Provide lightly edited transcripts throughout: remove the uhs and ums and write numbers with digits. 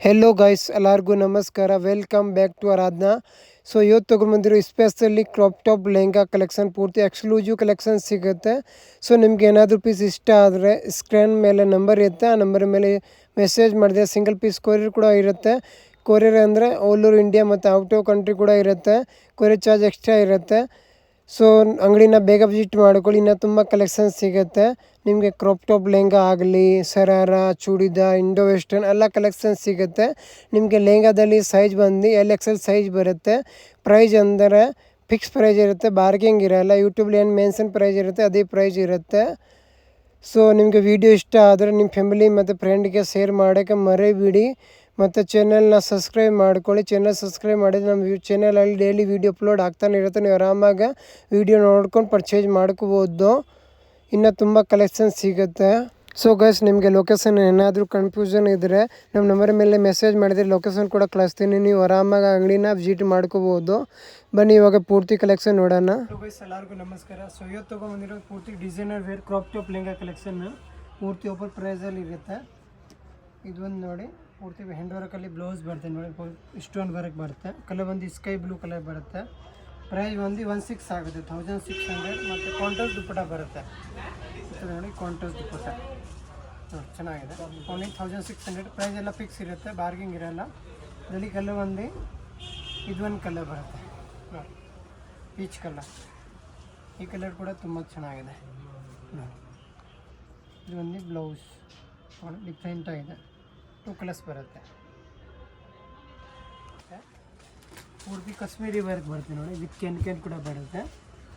Hello guys, ಎಲ್ಲರಿಗೂ ನಮಸ್ಕಾರ. Welcome back to Aradhana. So ಇವತ್ತು ತೊಗೊಂಡ್ಬಂದಿರೋ specially crop top lehenga collection ಪೂರ್ತಿ ಎಕ್ಸ್ಕ್ಲೂಸಿವ್ ಕಲೆಕ್ಷನ್ ಸಿಗುತ್ತೆ. ಸೊ ನಿಮ್ಗೆ ಏನಾದರೂ ಪೀಸ್ ಇಷ್ಟ ಆದರೆ ಸ್ಕ್ರೀನ್ ಮೇಲೆ ನಂಬರ್ ಇರುತ್ತೆ, ಆ ನಂಬರ್ ಮೇಲೆ ಮೆಸೇಜ್ ಮಾಡಿದೆ. ಸಿಂಗಲ್ ಪೀಸ್ ಕೊರಿಯರ್ ಕೂಡ ಇರುತ್ತೆ. ಕೊರಿಯರ್ ಅಂದರೆ ಆಲ್ ಓವರ್ ಇಂಡಿಯಾ ಮತ್ತು ಔಟ್ ಆಫ್ ಕಂಟ್ರಿ ಕೂಡ ಇರುತ್ತೆ. ಕೊರಿಯರ್ ಚಾರ್ಜ್ ಎಕ್ಸ್ಟ್ರಾ ಇರುತ್ತೆ. ಸೊ ಅಂಗಡಿನ ಬೇಗ ವಿಸಿಟ್ ಮಾಡ್ಕೊಳ್ಳಿ, ಇನ್ನೂ ತುಂಬ ಕಲೆಕ್ಷನ್ ಸಿಗುತ್ತೆ ನಿಮಗೆ. ಕ್ರಾಪ್ ಟಾಪ್ ಲೆಹಂಗಾ ಆಗಲಿ, ಸರಾರ, ಚೂಡಿದಾರ್, ಇಂಡೋ ವೆಸ್ಟರ್ನ್ ಎಲ್ಲ ಕಲೆಕ್ಷನ್ ಸಿಗುತ್ತೆ ನಿಮಗೆ. ಲೆಹಂಗಾದಲ್ಲಿ ಸೈಜ್ ಬಂದು LXL ಸೈಜ್ ಬರುತ್ತೆ. ಪ್ರೈಸ್ ಅಂದರೆ ಫಿಕ್ಸ್ ಪ್ರೈಸ್ ಇರುತ್ತೆ, ಬಾರ್ಗಿಂಗ್ ಇರೋಲ್ಲ. ಯೂಟ್ಯೂಬ್ಲಿ ಏನು ಮೆನ್ಷನ್ ಪ್ರೈಸ್ ಇರುತ್ತೆ ಅದೇ ಪ್ರೈಸ್ ಇರುತ್ತೆ. ಸೊ ನಿಮಗೆ ವಿಡಿಯೋ ಇಷ್ಟ ಆದರೆ ನಿಮ್ಮ ಫ್ಯಾಮಿಲಿ ಮತ್ತು ಫ್ರೆಂಡ್ಗೆ ಶೇರ್ ಮಾಡೋಕ್ಕೆ ಮರಿಬೇಡಿ. ಮತ್ತು ಚಾನಲ್ನ ಸಬ್ಸ್ಕ್ರೈಬ್ ಮಾಡ್ಕೊಳ್ಳಿ. ಚಾನಲ್ ಸಬ್ಸ್ಕ್ರೈಬ್ ಮಾಡಿದರೆ ನಮ್ಮ ಚಾನಲಲ್ಲಿ ಡೈಲಿ ವೀಡಿಯೋ ಅಪ್ಲೋಡ್ ಆಗ್ತಾನೆ ಇರುತ್ತೆ. ನೀವು ಆರಾಮಾಗಿ ವೀಡಿಯೋ ನೋಡ್ಕೊಂಡು ಪರ್ಚೇಸ್ ಮಾಡ್ಕೋಬೋದು. ಇನ್ನು ತುಂಬ ಕಲೆಕ್ಷನ್ ಸಿಗುತ್ತೆ. ಸೊ ಗೈಸ್, ನಿಮಗೆ ಲೊಕೇಶನ್ ಏನಾದರೂ ಕನ್ಫ್ಯೂಷನ್ ಇದ್ದರೆ ನಮ್ಮ ನಂಬರ್ ಮೇಲೆ ಮೆಸೇಜ್ ಮಾಡಿದರೆ ಲೊಕೇಶನ್ ಕೂಡ ಕಳಿಸ್ತೀನಿ. ನೀವು ಆರಾಮಾಗಿ ಅಂಗಡಿನ ವಿಸಿಟ್ ಮಾಡ್ಕೋಬೋದು. ಬನ್ನಿ ಇವಾಗ ಪೂರ್ತಿ ಕಲೆಕ್ಷನ್ ನೋಡೋಣ. ಗೈಸ್, ಎಲ್ಲರಿಗೂ ನಮಸ್ಕಾರ. ಸೊ ಇವತ್ತು ತೊಗೊಂಡ್ಬಂದಿರೋ ಪೂರ್ತಿ designer wear crop top lehenga collection ಪೂರ್ತಿ ಓಪರ್ ಪ್ರೈಸಲ್ಲಿ ಇರುತ್ತೆ. ಇದೊಂದು ನೋಡಿ, ಪೂರ್ತಿ ಹ್ಯಾಂಡ್ ವರ್ಕಲ್ಲಿ ಬ್ಲೌಸ್ ಬರುತ್ತೆ ನೋಡಿ, ಸ್ಟೋನ್ ವರ್ಕ್ ಬರುತ್ತೆ. ಕಲರ್ ಬಂದು ಸ್ಕೈ ಬ್ಲೂ ಕಲರ್ ಬರುತ್ತೆ. ಪ್ರೈಸ್ ಬಂದು 1600 ಆಗುತ್ತೆ, 1600. ಮತ್ತು ಕಾಂಟ್ರಾಸ್ಟ್ ದುಪ್ಪಟ್ಟ ಬರುತ್ತೆ ನೋಡಿ, ಕಾಂಟ್ರಾಸ್ಟ್ ದುಪ್ಪಟ್ಟ ನೋಡಿ ಚೆನ್ನಾಗಿದೆ. ಓನ್ಲಿ 1600. ಪ್ರೈಸ್ ಎಲ್ಲ ಫಿಕ್ಸ್ ಇರುತ್ತೆ, ಬಾರ್ಗಿಂಗ್ ಇರೋಲ್ಲ. ಇದರಲ್ಲಿ ಕಲರ್ ಬಂದು ಇದೊಂದು ಕಲರ್ ಬರುತ್ತೆ ನೋಡಿ, ಪೀಚ್ ಕಲರ್. ಈ ಕಲರ್ ಕೂಡ ತುಂಬ ಚೆನ್ನಾಗಿದೆ ನೋಡಿ. ಇದು ಒಂದು ಬ್ಲೌಸ್ ನೋಡಿ, ಡಿಫ್ರೆಂಟ್ ಆಗಿದೆ. 2 ಕಲರ್ಸ್ ಬರುತ್ತೆ. ಪೂರ್ತಿ ಕಾಶ್ಮೀರಿ ವರ್ಕ್ ಬರುತ್ತೆ ನೋಡಿ, ವಿತ್ ಕೆನ್ ಕೂಡ ಬರುತ್ತೆ.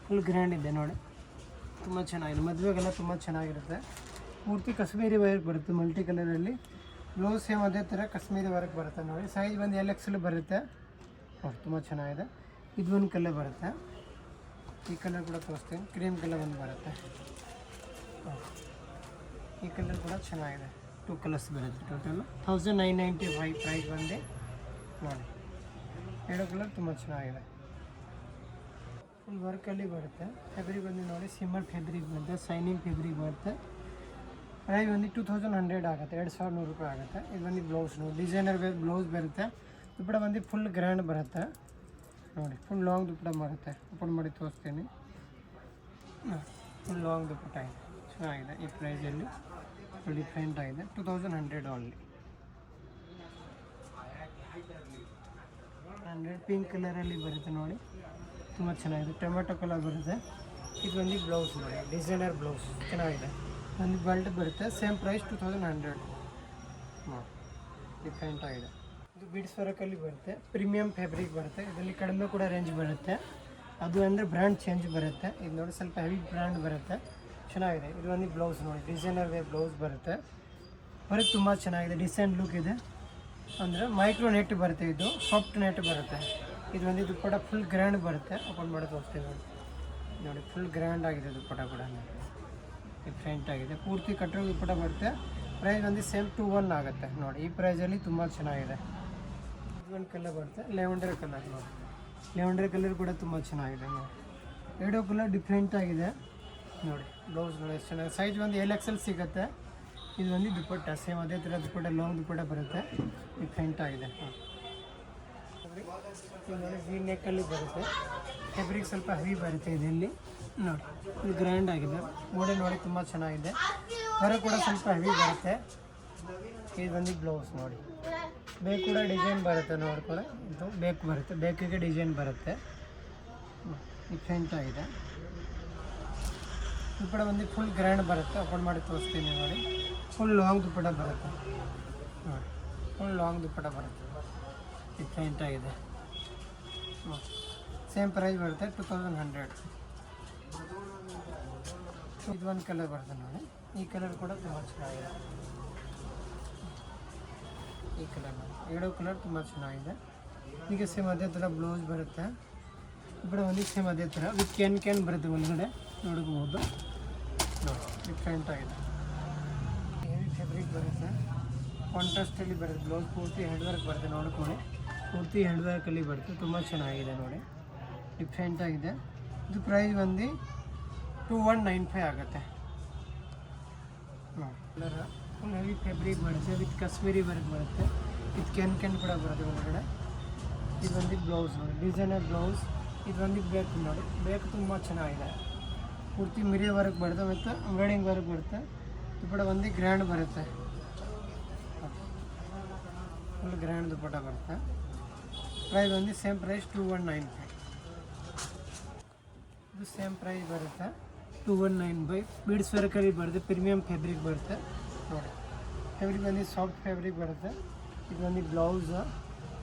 ಫುಲ್ ಗ್ರ್ಯಾಂಡ್ ಇದೆ ನೋಡಿ, ತುಂಬ ಚೆನ್ನಾಗಿದೆ. ಮದುವೆಗೆಲ್ಲ ತುಂಬ ಚೆನ್ನಾಗಿರುತ್ತೆ. ಪೂರ್ತಿ ಕಾಶ್ಮೀರಿ ವರ್ಕ್ ಬರುತ್ತೆ ಮಲ್ಟಿ ಕಲರಲ್ಲಿ. ಬ್ಲೌಸ್ ಸೇಮ್ ಅದೇ ಥರ ಕಾಶ್ಮೀರಿ ವರ್ಕ್ ಬರುತ್ತೆ ನೋಡಿ. ಸೈಜ್ ಬಂದು LXL ಬರುತ್ತೆ ನೋಡಿ, ತುಂಬ ಚೆನ್ನಾಗಿದೆ. ಇದು ಒಂದು ಕಲರ್ ಬರುತ್ತೆ. ಈ ಕಲರ್ ಕೂಡ ತೋರಿಸ್ತೀನಿ, ಕ್ರೀಮ್ ಕಲರ್ ಒಂದು ಬರುತ್ತೆ. ಈ ಕಲರ್ ಕೂಡ ಚೆನ್ನಾಗಿದೆ. 2 ಕಲರ್ಸ್ ಬರುತ್ತೆ. ಟೋಟಲ್ 1995 ಪ್ರೈಸ್ ಬಂದು ನೋಡಿ. 2 ಕಲರ್ ತುಂಬ ಚೆನ್ನಾಗಿದೆ. ಫುಲ್ ವರ್ಕಲ್ಲಿ ಬರುತ್ತೆ. ಫ್ಯಾಬ್ರಿಕ್ ಬಂದು ನೋಡಿ, ಸಿಮ್ಮರ್ ಫ್ಯಾಬ್ರಿಕ್ ಬರುತ್ತೆ, ಶೈನಿಂಗ್ ಫ್ಯಾಬ್ರಿಕ್ ಬರುತ್ತೆ. ಪ್ರೈಸ್ ಬಂದು 2100 ಆಗುತ್ತೆ, 2100 ರೂಪಾಯಿ ಆಗುತ್ತೆ. ಇದು ಬಂದು ಬ್ಲೌಸ್ ನೋಡಿ, ಡಿಸೈನರ್ ವೇರ್ ಬ್ಲೌಸ್ ಬರುತ್ತೆ. ದುಪ್ಪಟ ಬಂದು ಫುಲ್ ಗ್ರ್ಯಾಂಡ್ ಬರುತ್ತೆ ನೋಡಿ, ಫುಲ್ ಲಾಂಗ್ ದುಪ್ಪಟ ಬರುತ್ತೆ. ಓಪನ್ ಮಾಡಿ ತೋರಿಸ್ತೀನಿ. ಫುಲ್ ಲಾಂಗ್ ದುಪ್ಪಟ ಇದೆ, ಚೆನ್ನಾಗಿದೆ. ಈ ಪ್ರೈಸಲ್ಲಿ ಫುಲ್ ಡಿಫ್ರೆಂಟ್ ಆಗಿದೆ. 2100 ಓನ್ಲಿ. 100 ಪಿಂಕ್ ಕಲರಲ್ಲಿ ಬರುತ್ತೆ ನೋಡಿ, ತುಂಬ ಚೆನ್ನಾಗಿದೆ. ಟೊಮೆಟೊ ಕಲರ್ ಬರುತ್ತೆ. ಇದು ಒಂದು ಬ್ಲೌಸ್ ನೋಡಿ, ಡಿಸೈನರ್ ಬ್ಲೌಸ್ ಚೆನ್ನಾಗಿದೆ. ಒಂದು ಬೆಲ್ಟ್ ಬರುತ್ತೆ. ಸೇಮ್ ಪ್ರೈಸ್ 2100 ನೋಡಿ, ಡಿಫ್ರೆಂಟ್ ಆಗಿದೆ. ಇದು ಬಿಡ್ಸ್ ವರ್ಕಲ್ಲಿ ಬರುತ್ತೆ. ಪ್ರೀಮಿಯಂ ಫ್ಯಾಬ್ರಿಕ್ ಬರುತ್ತೆ. ಇದರಲ್ಲಿ ಕಡಿಮೆ ಕೂಡ ರೇಂಜ್ ಬರುತ್ತೆ. ಅದು ಅಂದರೆ ಬ್ರ್ಯಾಂಡ್ ಚೇಂಜ್ ಬರುತ್ತೆ. ಇದು ನೋಡಿ ಸ್ವಲ್ಪ ಹೆವಿ ಬ್ರ್ಯಾಂಡ್ ಬರುತ್ತೆ, ಚೆನ್ನಾಗಿದೆ. ಇದು ಒಂದು ಬ್ಲೌಸ್ ನೋಡಿ, ಡಿಸೈನರ್ ವೇರ್ ಬ್ಲೌಸ್ ಬರುತ್ತೆ. ವರ್ಕ್ ತುಂಬ ಚೆನ್ನಾಗಿದೆ, ಡಿಸೈನ್ ಲುಕ್ ಇದೆ. ಅಂದರೆ ಮೈಕ್ರೋ ನೆಟ್ ಬರುತ್ತೆ, ಇದು ಸಾಫ್ಟ್ ನೆಟ್ ಬರುತ್ತೆ. ಇದು ಒಂದು ದುಪ್ಪಟ ಫುಲ್ ಗ್ರ್ಯಾಂಡ್ ಬರುತ್ತೆ. ಓಪನ್ ಮಾಡಿ ತೋರಿಸ್ತೀವಿ ನೋಡಿ. ನೋಡಿ ಫುಲ್ ಗ್ರ್ಯಾಂಡ್ ಆಗಿದೆ ದುಪ್ಪಟ ಕೂಡ, ಡಿಫ್ರೆಂಟ್ ಆಗಿದೆ. ಪೂರ್ತಿ ಕಟ್ಟೋ ದುಪ್ಪಟ ಬರುತ್ತೆ. ಪ್ರೈಸ್ ಒಂದು ಸೇಮ್ 21 ಆಗುತ್ತೆ ನೋಡಿ. ಈ ಪ್ರೈಸಲ್ಲಿ ತುಂಬ ಚೆನ್ನಾಗಿದೆ. ಇದೊಂದು ಕಲರ್ ಬರುತ್ತೆ, ಲೆವೆಂಡರ್ ಕಲರ್ ನೋಡಿ. ಲೆವೆಂಡರ್ ಕಲರ್ ಕೂಡ ತುಂಬ ಚೆನ್ನಾಗಿದೆ ನೋಡಿ. 2 ಕಲರ್ ಡಿಫ್ರೆಂಟ್ ಆಗಿದೆ ನೋಡಿ. ಬ್ಲೌಸ್ ನೋಡಿ ಎಷ್ಟು ಚೆನ್ನಾಗಿದೆ. ಸೈಜ್ ಒಂದು LXL ಸಿಗುತ್ತೆ. ಇದು ಒಂದು ದುಪ್ಪಟ್ಟ ಸೇಮ್ ಅದೇ ಥರ ದುಪ್ಪಟ್ಟ, ಲಾಂಗ್ ದುಪ್ಪಟ್ಟ ಬರುತ್ತೆ. ಡಿಫ್ರೆಂಟ್ ಆಗಿದೆ ನೋಡಿ. ವಿ ನೆಕ್ಕಲ್ಲಿ ಬರುತ್ತೆ. ಫ್ಯಾಬ್ರಿಕ್ ಸ್ವಲ್ಪ ಹೆವಿ ಬರುತ್ತೆ ಇದರಲ್ಲಿ ನೋಡಿ. ಇದು ಗ್ರ್ಯಾಂಡ್ ಆಗಿದೆ. ಮೋಡಲ್ ನೋಡಿ ತುಂಬ ಚೆನ್ನಾಗಿದೆ. ಹೊರ ಕೂಡ ಸ್ವಲ್ಪ ಹೆವಿ ಬರುತ್ತೆ. ಇದು ಒಂದು ಬ್ಲೌಸ್ ನೋಡಿ, ಬೇಕ್ ಕೂಡ ಡಿಸೈನ್ ಬರುತ್ತೆ ನೋಡ್ಕೊಳ್ಳಿ. ಇದು ಬೇಕ್ ಬರುತ್ತೆ, ಬೇಕಿಗೆ ಡಿಸೈನ್ ಬರುತ್ತೆ. ಡಿಫ್ರೆಂಟ್ ಆಗಿದೆ. ದುಪ್ಪಟ ಬಂದು ಫುಲ್ ಗ್ರ್ಯಾಂಡ್ ಬರುತ್ತೆ. ಓಪನ್ ಮಾಡಿ ತೋರಿಸ್ತೀನಿ ನೋಡಿ. ಫುಲ್ ಲಾಂಗ್ ದುಪ್ಪಟ ಬರುತ್ತೆ ನೋಡಿ, ಫುಲ್ ಲಾಂಗ್ ದುಪ್ಪಟ ಬರುತ್ತೆ. ಡಿಫ್ರೆಂಟ್ ಆಗಿದೆ. ಸೇಮ್ ಪ್ರೈಸ್ ಬರುತ್ತೆ 2100. ಇದು ಒಂದು ಕಲರ್ ಬರುತ್ತೆ ನೋಡಿ. ಈ ಕಲರ್ ಕೂಡ ತುಂಬ ಚೆನ್ನಾಗಿದೆ. ಈ ಕಲರ್ ನೋಡಿ, 2 ಕಲರ್ ತುಂಬ ಚೆನ್ನಾಗಿದೆ. ಈಗ ಸೇಮ್ ಅದೇ ಥರ ಬ್ಲೌಸ್ ಬರುತ್ತೆ. ఇప్పుడు ಒಂದು ಸೇಮ್ ಅದೇ ಥರ ವಿತ್ ಕ್ಯಾನ್ ಬರುತ್ತೆ ಒಳಗಡೆ ನೋಡ್ಬೋದು ನೋಡಿ. ಡಿಫ್ರೆಂಟ್ ಆಗಿದೆ. ಹೆವಿ ಫ್ಯಾಬ್ರಿಕ್ ಬರುತ್ತೆ, ಕಾಂಟ್ರಾಸ್ಟಲ್ಲಿ ಬರುತ್ತೆ. ಬ್ಲೌಸ್ ಪೂರ್ತಿ ಹ್ಯಾಂಡ್ ವರ್ಕ್ ಬರುತ್ತೆ ನೋಡ್ಕೊಳ್ಳಿ. ಪೂರ್ತಿ ಹ್ಯಾಂಡ್ ವರ್ಕಲ್ಲಿ ಬರುತ್ತೆ, ತುಂಬ ಚೆನ್ನಾಗಿದೆ ನೋಡಿ. ಡಿಫ್ರೆಂಟ್ ಆಗಿದೆ. ಇದು ಪ್ರೈಸ್ ಬಂದು 2195 ಆಗುತ್ತೆ ನೋಡಿ. ಕಲರ್ ಫುಲ್ ಹೆವಿ ಫ್ಯಾಬ್ರಿಕ್ ಬರುತ್ತೆ, ವಿತ್ ಕಾಶ್ಮೀರಿ ವರ್ಕ್ ಬರುತ್ತೆ. ಇದು ಕೆನ್ ಕೂಡ ಬರುತ್ತೆ ಒಳಗಡೆ. ಇದು ಬಂದು ಬ್ಲೌಸ್ ನೋಡಿ, ಡಿಸೈನರ್ ಬ್ಲೌಸ್. ಇದು ಬಂದು ಬೇಕು ನೋಡಿ, ಬೇಕು ತುಂಬ ಚೆನ್ನಾಗಿದೆ. ಪೂರ್ತಿ ಮಿರಿ ವರ್ಕ್ ಬರುತ್ತೆ ಮತ್ತು ಎಂಬ್ರಾಯ್ಡಿಂಗ್ ವರ್ಕ್ ಬರುತ್ತೆ. ದುಪ್ಪಟ ಬಂದು ಗ್ರ್ಯಾಂಡ್ ಬರುತ್ತೆ, ಫುಲ್ ಗ್ರ್ಯಾಂಡ್ ದುಪ್ಪಟ ಬರುತ್ತೆ. ಪ್ರೈಸ್ ಬಂದು ಸೇಮ್ ಪ್ರೈಸ್ 2195. ಇದು ಸೇಮ್ ಪ್ರೈಸ್ ಬರುತ್ತೆ 2195. ಬೀಡ್ಸ್ ವರ್ಕಲ್ಲಿ ಬರುತ್ತೆ, ಪ್ರೀಮಿಯಮ್ ಫ್ಯಾಬ್ರಿಕ್ ಬರುತ್ತೆ ನೋಡಿ. ಫ್ಯಾಬ್ರಿಕ್ ಬಂದು ಸಾಫ್ಟ್ ಫ್ಯಾಬ್ರಿಕ್ ಬರುತ್ತೆ. ಇದು ಬಂದು ಬ್ಲೌಸ್,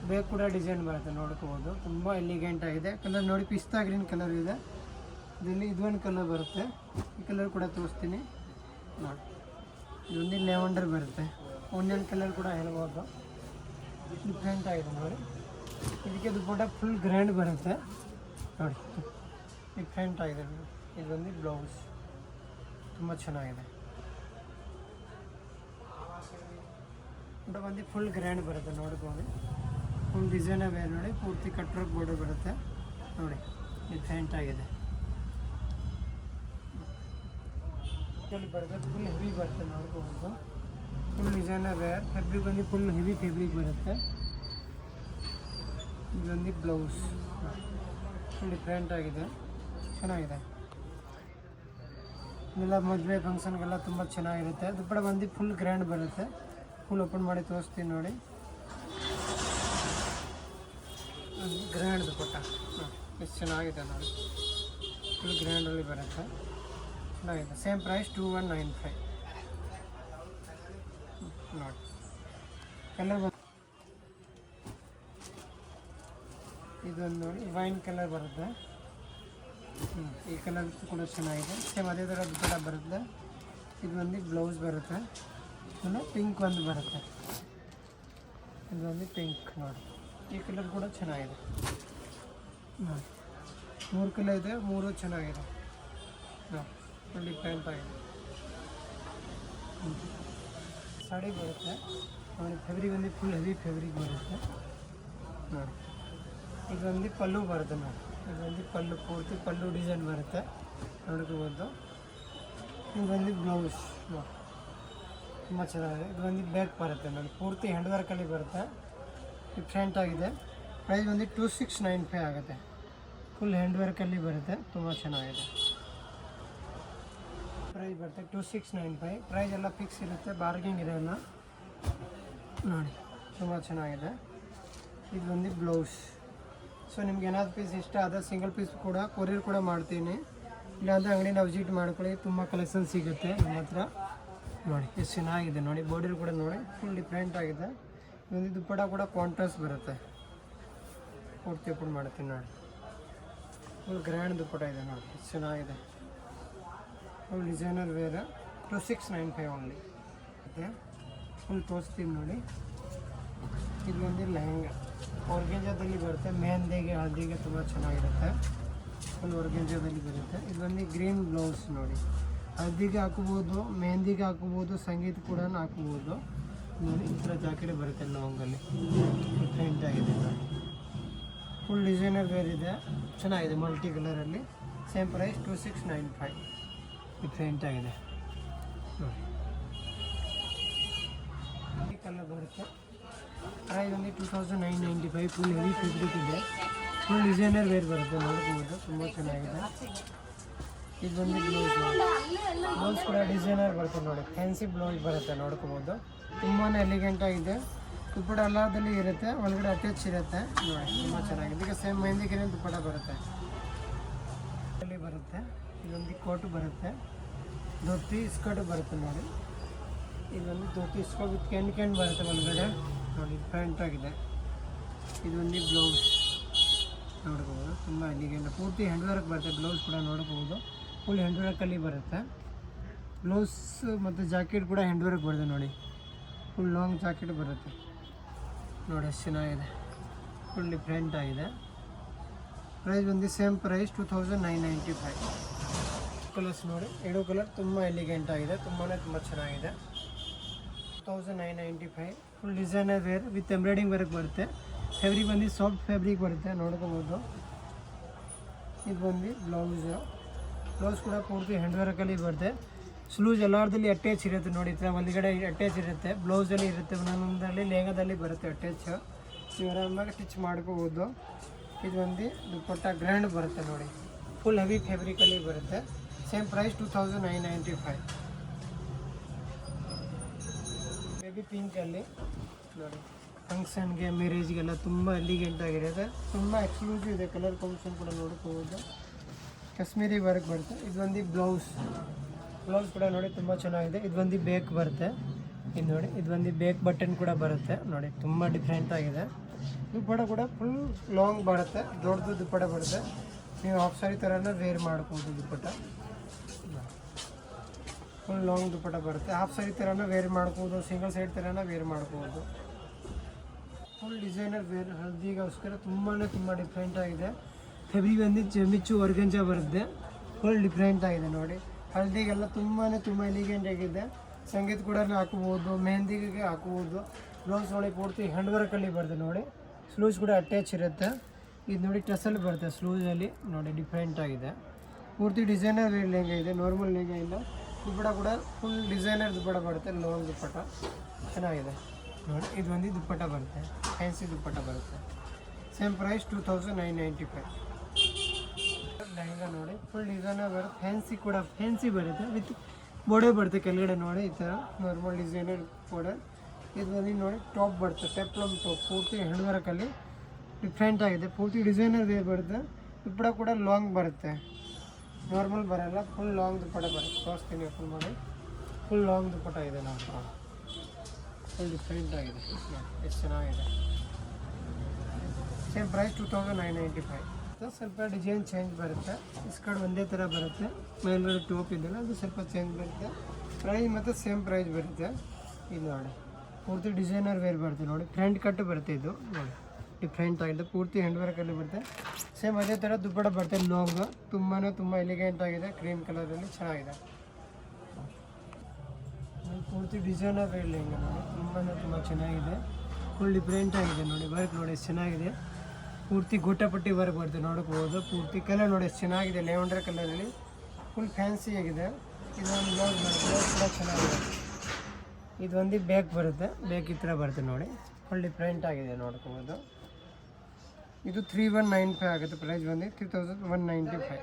ಬೇಕು ಕೂಡ ಡಿಸೈನ್ ಬರುತ್ತೆ ನೋಡ್ಕೋಬೋದು. ತುಂಬ ಎಲಿಗೆಂಟ್ ಆಗಿದೆ. ಕಲರ್ ನೋಡಿ, ಪಿಸ್ತಾ ಗ್ರೀನ್ ಕಲರ್ ಇದೆ. ಇದರಲ್ಲಿ ಇದೊಂದು ಕಲರ್ ಬರುತ್ತೆ, ಈ ಕಲರ್ ಕೂಡ ತೋರಿಸ್ತೀನಿ ನೋಡಿ. ಇದೊಂದು ಲೆವೆಂಡರ್ ಬರುತ್ತೆ, ಆನಿಯನ್ ಕಲರ್ ಕೂಡ ಹೇಳ್ಬೋದು. ಡಿಫ್ರೆಂಟ್ ಆಗಿದೆ ನೋಡಿ. ಇದಕ್ಕೆ ದುಪ್ಪಟ್ಟ ಫುಲ್ ಗ್ರ್ಯಾಂಡ್ ಬರುತ್ತೆ ನೋಡಿ, ಡಿಫ್ರೆಂಟ್ ಆಗಿದೆ. ಇದೊಂದು ಬ್ಲೌಸ್ ತುಂಬ ಚೆನ್ನಾಗಿದೆ. ಊಟ ಬಂದು ಫುಲ್ ಗ್ರ್ಯಾಂಡ್ ಬರುತ್ತೆ ನೋಡ್ಬೋದು. ಫುಲ್ ಡಿಸೈನರ್ ವೇರ್ ನೋಡಿ, ಪೂರ್ತಿ ಕಟ್ರೋಕ್ ಬೋರ್ಡರ್ ಬರುತ್ತೆ ನೋಡಿ, ಡಿಫ್ರೆಂಟ್ ಆಗಿದೆ. ಇದರಲ್ಲಿ ಬರುತ್ತೆ ಫುಲ್ ಹೆವಿ ಬರುತ್ತೆ ನೋಡ್ಬೋದು. Full designer wear. ಫ್ಯಾಬ್ರಿಕ್ ಬಂದು ಫುಲ್ ಹೆವಿ ಫ್ಯಾಬ್ರಿಕ್ ಬರುತ್ತೆ. ಇದೊಂದು ಬ್ಲೌಸ್ ಫುಲ್ ಡಿಫ್ರೆಂಟ್ ಆಗಿದೆ, ಚೆನ್ನಾಗಿದೆ. ಇದೆಲ್ಲ ಮದುವೆ ಫಂಕ್ಷನ್ಗೆಲ್ಲ ತುಂಬ ಚೆನ್ನಾಗಿರುತ್ತೆ. ದುಪ್ಪಟ ಬಂದು ಫುಲ್ ಗ್ರ್ಯಾಂಡ್ ಬರುತ್ತೆ. ಫುಲ್ ಓಪನ್ ಮಾಡಿ ತೋರಿಸ್ತೀನಿ ನೋಡಿ. ಗ್ರ್ಯಾಂಡ್ ದುಪ್ಪಟ್ಟ ಎಷ್ಟು ಚೆನ್ನಾಗಿದೆ ನೋಡಿ, ಫುಲ್ ಗ್ರ್ಯಾಂಡಲ್ಲಿ ಬರುತ್ತೆ, ಚೆನ್ನಾಗಿದೆ. ಸೇಮ್ ಪ್ರೈಸ್ 2195 ನೋಡಿ. ಕಲರ್ ಇದೊಂದು ನೋಡಿ, ವೈನ್ ಕಲರ್ ಬರುತ್ತೆ. ಈ ಕಲರ್ ಕೂಡ ಚೆನ್ನಾಗಿದೆ. ಸೇಮ್ ಅದೇ ಥರ ದುಪ್ಪಟ್ಟ ಬರುತ್ತೆ. ಇದು ಬಂದು ಬ್ಲೌಸ್ ಬರುತ್ತೆ, ಇನ್ನು ಪಿಂಕ್ ಒಂದು ಬರುತ್ತೆ. ಇದು ಬಂದು ಪಿಂಕ್ ನೋಡಿ, ಈ ಕಲರ್ ಕೂಡ ಚೆನ್ನಾಗಿದೆ ನೋಡಿ. 3 ಕಲರ್ ಇದೆ, 3 ಚೆನ್ನಾಗಿದೆ ನೋಡಿ, ಫುಲ್ ಡಿಫ್ರೆಂಟ್ ಆಗಿದೆ. ಸಾಡಿ ಬರುತ್ತೆ ನೋಡಿ. ಫ್ಯಾಬ್ರಿಕ್ ಬಂದು ಫುಲ್ ಹೆವಿ ಫ್ಯಾಬ್ರಿಕ್ ಬರುತ್ತೆ ನೋಡಿ. ಇದೊಂದು ಪಲ್ಲು ಬರುತ್ತೆ ನೋಡಿ. ಇದೊಂದು ಪಲ್ಲು, ಪೂರ್ತಿ ಪಲ್ಲು ಡಿಸೈನ್ ಬರುತ್ತೆ ನೋಡ್ಕೋಬೋದು. ಇದು ಬಂದು ಬ್ಲೌಸ್ ನೋಡಿ, ತುಂಬ ಚೆನ್ನಾಗಿದೆ. ಇದು ಬಂದು ಬ್ಯಾಕ್ ಬರುತ್ತೆ ನೋಡಿ, ಪೂರ್ತಿ ಹ್ಯಾಂಡ್ ವರ್ಕಲ್ಲಿ ಬರುತ್ತೆ, ಡಿಫ್ರೆಂಟ್ ಆಗಿದೆ. ಪ್ರೈಸ್ ಬಂದು 2695 ಆಗುತ್ತೆ. ಫುಲ್ ಹ್ಯಾಂಡ್ ವರ್ಕಲ್ಲಿ ಬರುತ್ತೆ, ತುಂಬ ಚೆನ್ನಾಗಿದೆ. ಪ್ರೈಸ್ ಬರುತ್ತೆ 2695. ಪ್ರೈಸ್ ಎಲ್ಲ ಫಿಕ್ಸ್ ಇರುತ್ತೆ, ಬಾರ್ಗಿಂಗ್ ಇರೋಲ್ಲ ನೋಡಿ, ತುಂಬ ಚೆನ್ನಾಗಿದೆ. ಇದು ಬಂದು ಬ್ಲೌಸ್. ಸೊ ನಿಮ್ಗೆ ಏನಾದ್ರು ಪೀಸ್ ಇಷ್ಟ ಆದರೆ ಸಿಂಗಲ್ ಪೀಸ್ ಕೂಡ ಕೊರಿಯರ್ ಕೂಡ ಮಾಡ್ತೀನಿ. ಇಲ್ಲಾಂದರೆ ಅಂಗಡಿನ ವಿಸಿಟ್ ಮಾಡ್ಕೊಳ್ಳಿ, ತುಂಬ ಕಲೆಕ್ಷನ್ ಸಿಗುತ್ತೆ ನಮ್ಮ ಹತ್ರ ನೋಡಿ. ಎಷ್ಟು ಚೆನ್ನಾಗಿದೆ ನೋಡಿ, ಬಾರ್ಡರ್ ಕೂಡ ನೋಡಿ, ಫುಲ್ ಡಿಫ್ರೆಂಟ್ ಆಗಿದೆ. ಇದೊಂದು ದುಪ್ಪಟ ಕೂಡ ಕಾಂಟ್ರಾಸ್ಟ್ ಬರುತ್ತೆ, ಪೂರ್ತಿ ಓಪನ್ ಮಾಡ್ತೀನಿ ನೋಡಿ. ಫುಲ್ ಗ್ರ್ಯಾಂಡ್ ದುಪ್ಪಟ ಇದೆ ನೋಡಿ, ಎಷ್ಟು ಚೆನ್ನಾಗಿದೆ. Full designer wear 2695 only. ಮತ್ತು ಫುಲ್ ತೋರಿಸ್ತೀನಿ ನೋಡಿ. ಇದು ಒಂದು ಲೆಹಂಗಾ ಆರ್ಗೆಂಜಾದಲ್ಲಿ ಬರುತ್ತೆ, ಮೆಹಂದಿಗೆ ಹಳದಿಗೆ ತುಂಬ ಚೆನ್ನಾಗಿರುತ್ತೆ. ಫುಲ್ ಆರ್ಗೆಂಜಾದಲ್ಲಿ ಬರುತ್ತೆ. ಇದು ಒಂದು ಗ್ರೀನ್ ಬ್ಲೌಸ್ ನೋಡಿ, ಹಳದಿಗೆ ಹಾಕ್ಬೋದು, ಮೆಹಂದಿಗೆ ಹಾಕ್ಬೋದು, ಸಂಗೀತ ಕೂಡ ಹಾಕ್ಬೋದು ನೋಡಿ. ಈ ಥರ ಜಾಕೆಟ್ ಬರುತ್ತೆ ಲಾಂಗಲ್ಲಿ, ಡಿಫ್ರೆಂಟ್ ಆಗಿದೆ ನೋಡಿ. ಫುಲ್ ಡಿಸೈನರ್ ವೇರ್ ಇದೆ, ಚೆನ್ನಾಗಿದೆ, ಮಲ್ಟಿ ಕಲರಲ್ಲಿ. Same price 2695. ಡಿಫ್ರೆಂಟ್ ಆಗಿದೆ ನೋಡಿ. ಈ ಕಲರ್ ಬರುತ್ತೆ. ಪ್ರೈಸ್ ಒಂದು 2995. ಫುಲ್ ಹೆವಿ ಫ್ಯಾಬ್ರಿಕ್ ಇದೆ, ಫುಲ್ ಡಿಸೈನರ್ ವೇರ್ ಬರುತ್ತೆ ನೋಡ್ಬೋದು, ತುಂಬ ಚೆನ್ನಾಗಿದೆ. ಇದು ಬಂದು ಬ್ಲೌಸ್ ನೋಡಿ, ಬ್ಲೌಸ್ ಕೂಡ ಡಿಸೈನರ್ ಬರುತ್ತೆ ನೋಡಿ, ಫ್ಯಾನ್ಸಿ ಬ್ಲೌಸ್ ಬರುತ್ತೆ ನೋಡ್ಕೋಬೋದು. ತುಂಬಾ ಎಲಿಗೆಂಟ್ ಆಗಿದೆ. ದುಪ್ಪಟ ಎಲ್ಲದಲ್ಲಿ ಇರುತ್ತೆ, ಒಳಗಡೆ ಅಟ್ಯಾಚ್ ಇರುತ್ತೆ ನೋಡಿ, ತುಂಬ ಚೆನ್ನಾಗಿದೆ. ಈಗ ಸೇಮ್ ಮೆಹಂದಿಗೆ ದುಪ್ಪಟ ಬರುತ್ತೆ, ಅಲ್ಲಿ ಬರುತ್ತೆ. ಇದೊಂದು ಕೋಟು ಬರುತ್ತೆ, ಧೋತಿ ಸ್ಕರ್ಟ್ ಬರುತ್ತೆ ನೋಡಿ. ಇದೊಂದು ಧೋತಿ ಸ್ಕರ್ಟ್ ವಿತ್ ಕ್ಯಾನ್ ಬರುತ್ತೆ ಒಳಗಡೆ ನೋಡಿ, ಡಿಫ್ರೆಂಟ್ ಆಗಿದೆ. ಇದೊಂದು ಬ್ಲೌಸ್ ನೋಡ್ಕೋಬೋದು, ತುಂಬ ಎಲಿಗೆಂಟ್, ಪೂರ್ತಿ ಹ್ಯಾಂಡ್ ವರ್ಕ್ ಬರುತ್ತೆ. ಬ್ಲೌಸ್ ಕೂಡ ನೋಡ್ಕೋಬೋದು, ಫುಲ್ ಹ್ಯಾಂಡ್ ವರ್ಕಲ್ಲಿ ಬರುತ್ತೆ. ಬ್ಲೌಸ್ ಮತ್ತು ಜಾಕೆಟ್ ಕೂಡ ಹ್ಯಾಂಡ್ ವರ್ಕ್ ಬರುತ್ತೆ ನೋಡಿ, ಫುಲ್ ಲಾಂಗ್ ಜಾಕೆಟ್ ಬರುತ್ತೆ ನೋಡಿ, ಎಷ್ಟು ಚೆನ್ನಾಗಿದೆ, ಫುಲ್ ಡಿಫ್ರೆಂಟ್ ಆಗಿದೆ. ಪ್ರೈಸ್ ಬಂದು ಸೇಮ್ ಪ್ರೈಸ್ 2995. ಕಲರ್ಸ್ ನೋಡಿ, 2 ಕಲರ್ ತುಂಬ ಎಲಿಗೆಂಟ್ ಆಗಿದೆ, ತುಂಬಾ ಚೆನ್ನಾಗಿದೆ. 2995. Full designer wear with embroidering work ಬರುತ್ತೆ. ಫ್ಯಾಬ್ರಿಕ್ ಬಂದು ಸಾಫ್ಟ್ ಫ್ಯಾಬ್ರಿಕ್ ಬರುತ್ತೆ ನೋಡ್ಕೋಬೋದು. ಇದು ಬಂದು ಬ್ಲೌಸ್ ಕೂಡ ಪೂರ್ತಿ ಹ್ಯಾಂಡ್ ವರ್ಕಲ್ಲಿ ಬರುತ್ತೆ. ಸ್ಲೂಸ್ ಎಲ್ಲಾರ್ದಲ್ಲಿ ಅಟ್ಯಾಚ್ ಇರುತ್ತೆ ನೋಡಿ, ಈ ಥರ ಒಳಗಡೆ ಅಟ್ಯಾಚ್ ಇರುತ್ತೆ, ಬ್ಲೌಸಲ್ಲಿ ಇರುತ್ತೆ, ಒಂದೊಂದರಲ್ಲಿ ಲೆಹಂಗಾದಲ್ಲಿ ಬರುತ್ತೆ ಅಟ್ಯಾಚ್. ನೀವು ಆರಾಮಾಗಿ ಸ್ಟಿಚ್ ಮಾಡ್ಕೋಬೋದು. ಇದು ಒಂದು ದುಪ್ಪಟ್ಟ ಗ್ರ್ಯಾಂಡ್ ಬರುತ್ತೆ ನೋಡಿ, ಫುಲ್ ಹೆವಿ ಫ್ಯಾಬ್ರಿಕಲ್ಲಿ ಬರುತ್ತೆ. Same price 2995. ಬೇಬಿ ಪಿಂಕಲ್ಲಿ ನೋಡಿ, ಫಂಕ್ಷನ್ಗೆ ಮ್ಯಾರೇಜ್ಗೆಲ್ಲ ತುಂಬ ಎಲಿಗೆಂಟ್ ಆಗಿರುತ್ತೆ, ತುಂಬ ಎಕ್ಸ್ಕ್ಲೂಸಿವ್ ಇದೆ. ಕಲರ್ ಕಾಂಬಿನೇಷನ್ ಕೂಡ ನೋಡ್ಕೋಬೋದು. ಕಾಶ್ಮೀರಿ ವರ್ಕ್ ಬರುತ್ತೆ. ಇದು ಒಂದು ಬ್ಲೌಸ್ ಕೂಡ ನೋಡಿ ತುಂಬ ಚೆನ್ನಾಗಿದೆ. ಇದು ಒಂದು ಬೇಕ್ ಬರುತ್ತೆ. ಇದು ನೋಡಿ, ಇದು ಒಂದು ಬೇಕ್ ಬಟನ್ ಕೂಡ ಬರುತ್ತೆ ನೋಡಿ, ತುಂಬ ಡಿಫ್ರೆಂಟ್ ಆಗಿದೆ. ದುಪ್ಪಟ ಕೂಡ ಫುಲ್ ಲಾಂಗ್ ಬರುತ್ತೆ, ದೊಡ್ಡದು ದುಪ್ಪಟ ಬರುತ್ತೆ. ನೀವು ಹಾಫ್ ಸಾರಿ ಥರನ ವೇರ್ ಮಾಡ್ಬೋದು. ದುಪ್ಪಟ ಫುಲ್ ಲಾಂಗ್ ದುಪ್ಪಟ ಬರುತ್ತೆ, ಹಾಫ್ ಸಾರಿ ಥರನ ವೇರ್ ಮಾಡ್ಬೋದು, ಸಿಂಗಲ್ ಸೈಡ್ ಥರನ ವೇರ್ ಮಾಡ್ಬೋದು. ಫುಲ್ ಡಿಸೈನರ್ ವೇರ್ ಹಳದಿಗೋಸ್ಕರ ತುಂಬ ಡಿಫ್ರೆಂಟ್ ಆಗಿದೆ. ಹೆವಿ ಬಂದು ಜಮಿಚ್ಚು ವರ್ಗಂಜ ಬರುತ್ತೆ, ಫುಲ್ ಡಿಫ್ರೆಂಟ್ ಆಗಿದೆ ನೋಡಿ. ಹಳದಿಗೆಲ್ಲ ತುಂಬ ಎಲಿಗೆಂಟ್ ಆಗಿದೆ. ಸಂಗೀತ ಕೂಡ ಹಾಕ್ಬೋದು, ಮೆಹಂದಿಗೆ ಹಾಕ್ಬೋದು. ಬ್ಲೌಸ್ ನೋಡಿ ಪೂರ್ತಿ ಹ್ಯಾಂಡ್ ವರ್ಕಲ್ಲಿ ಬರುತ್ತೆ ನೋಡಿ, ಸ್ಲೂಸ್ ಕೂಡ ಅಟ್ಯಾಚ್ ಇರುತ್ತೆ. ಇದು ನೋಡಿ ಟಸಲ್ ಬರುತ್ತೆ ಸ್ಲೂಸಲ್ಲಿ ನೋಡಿ, ಡಿಫ್ರೆಂಟ್ ಆಗಿದೆ. ಪೂರ್ತಿ ಡಿಸೈನರ್ ಲೆಹಂಗ ಇದೆ, ನಾರ್ಮಲ್ ಲೆಹಂಗ ಇಲ್ಲ. ದುಪ್ಪಟ ಕೂಡ ಫುಲ್ ಡಿಸೈನರ್ ದುಪ್ಪಟ ಬರುತ್ತೆ, ಲಾಂಗ್ ದುಪ್ಪಟ ಚೆನ್ನಾಗಿದೆ ನೋಡಿ. ಇದು ಒಂದು ದುಪ್ಪಟ ಬರುತ್ತೆ, ಫ್ಯಾನ್ಸಿ ದುಪ್ಪಟ ಬರುತ್ತೆ. Same price 2995. ಲೆಹಂಗ ನೋಡಿ ಫುಲ್ ಡಿಸೈನರ್ ಬರುತ್ತೆ, ಫ್ಯಾನ್ಸಿ ಬರುತ್ತೆ, ವಿತ್ ಬೋರ್ಡರ್ ಬರುತ್ತೆ ಕೆಳಗಡೆ ನೋಡಿ, ಈ ಥರ ನಾರ್ಮಲ್ ಡಿಸೈನರ್ ಬೋರ್ಡರ್. ಇದು ಬಂದು ನೋಡಿ ಟಾಪ್ ಬರುತ್ತೆ, ಪೆಪ್ಲಮ್ ಟಾಪ್, ಪೂರ್ತಿ ಹ್ಯಾಂಡ್ ವರ್ಕಲ್ಲಿ ಡಿಫ್ರೆಂಟ್ ಆಗಿದೆ. ಪೂರ್ತಿ ಡಿಸೈನರ್ ವೇರ್ ಬರುತ್ತೆ. ದುಪ್ಪಟ ಕೂಡ ಲಾಂಗ್ ಬರುತ್ತೆ, ನಾರ್ಮಲ್ ಬರೋಲ್ಲ, ಫುಲ್ ಲಾಂಗ್ ದುಪ್ಪಟ ಬರುತ್ತೆ. ತೋರಿಸ್ತೀನಿ ಫುಲ್ ಮಾಡಿ, ಫುಲ್ ಲಾಂಗ್ ದುಪ್ಪಟ ಇದೆ ನಮ್ಮ ಫುಲ್ ಡಿಫ್ರೆಂಟ್ ಆಗಿದೆ, ಎಷ್ಟು ಚೆನ್ನಾಗಿದೆ. Same price 2995. ಸ್ವಲ್ಪ ಡಿಸೈನ್ ಚೇಂಜ್ ಬರುತ್ತೆ, ಇಸ್ಕರ್ಟ್ ಒಂದೇ ಥರ ಬರುತ್ತೆ, ಮೇಲ್ಗಡೆ ಟೋಪ್ ಇದೆಯಲ್ಲ ಅದು ಸ್ವಲ್ಪ ಚೇಂಜ್ ಬರುತ್ತೆ. ಪ್ರೈಸ್ ಮತ್ತು ಸೇಮ್ ಪ್ರೈಸ್ ಬರುತ್ತೆ. ಇದು ನೋಡಿ ಪೂರ್ತಿ ಡಿಸೈನರ್ ವೇರ್ ಬರುತ್ತೆ ನೋಡಿ, ಫ್ರಂಟ್ ಕಟ್ ಬರುತ್ತೆ. ಇದು ನೋಡಿ ಡಿಫ್ರೆಂಟ್ ಆಗಿದೆ, ಪೂರ್ತಿ ಹ್ಯಾಂಡ್ ವರ್ಕಲ್ಲಿ ಬರುತ್ತೆ. ಸೇಮ್ ಅದೇ ಥರ ದುಪ್ಪಟ ಬರುತ್ತೆ ಲಾಂಗ್, ತುಂಬ ಎಲಿಗೆಂಟ್ ಆಗಿದೆ, ಕ್ರೀಮ್ ಕಲರಲ್ಲಿ ಚೆನ್ನಾಗಿದೆ. ಪೂರ್ತಿ ಡಿಸೈನರ್ ವೇರ್ ಲೆಹಂಗ ನೋಡಿ, ತುಂಬ ಚೆನ್ನಾಗಿದೆ, ಫುಲ್ ಡಿಫ್ರೆಂಟ್ ಆಗಿದೆ ನೋಡಿ. ವರ್ಕ್ ನೋಡಿ ಎಷ್ಟು ಚೆನ್ನಾಗಿದೆ, ಪೂರ್ತಿ ಗೋಟಪಟ್ಟಿ ವರ್ಕ್ ಬರುತ್ತೆ ನೋಡ್ಕೋಬೋದು. ಪೂರ್ತಿ ಕಲರ್ ನೋಡಿ ಎಷ್ಟು ಚೆನ್ನಾಗಿದೆ, ಲೆವೆಂಡರ್ ಕಲರಲ್ಲಿ ಫುಲ್ ಫ್ಯಾನ್ಸಿ ಆಗಿದೆ. ಇದೊಂದು ಬ್ಲೌಸ್ ಕೂಡ ಚೆನ್ನಾಗಿದೆ. ಇದು ಒಂದು ಬ್ಯಾಕ್ ಬರುತ್ತೆ, ಬ್ಯಾಕ್ ಈ ಥರ ಬರುತ್ತೆ ನೋಡಿ, ಫುಲ್ ಡಿಫ್ರೆಂಟ್ ಆಗಿದೆ ನೋಡ್ಕೋಬೋದು. ಇದು 3195 ಆಗುತ್ತೆ, ಪ್ರೈಸ್ ಬಂದು 3195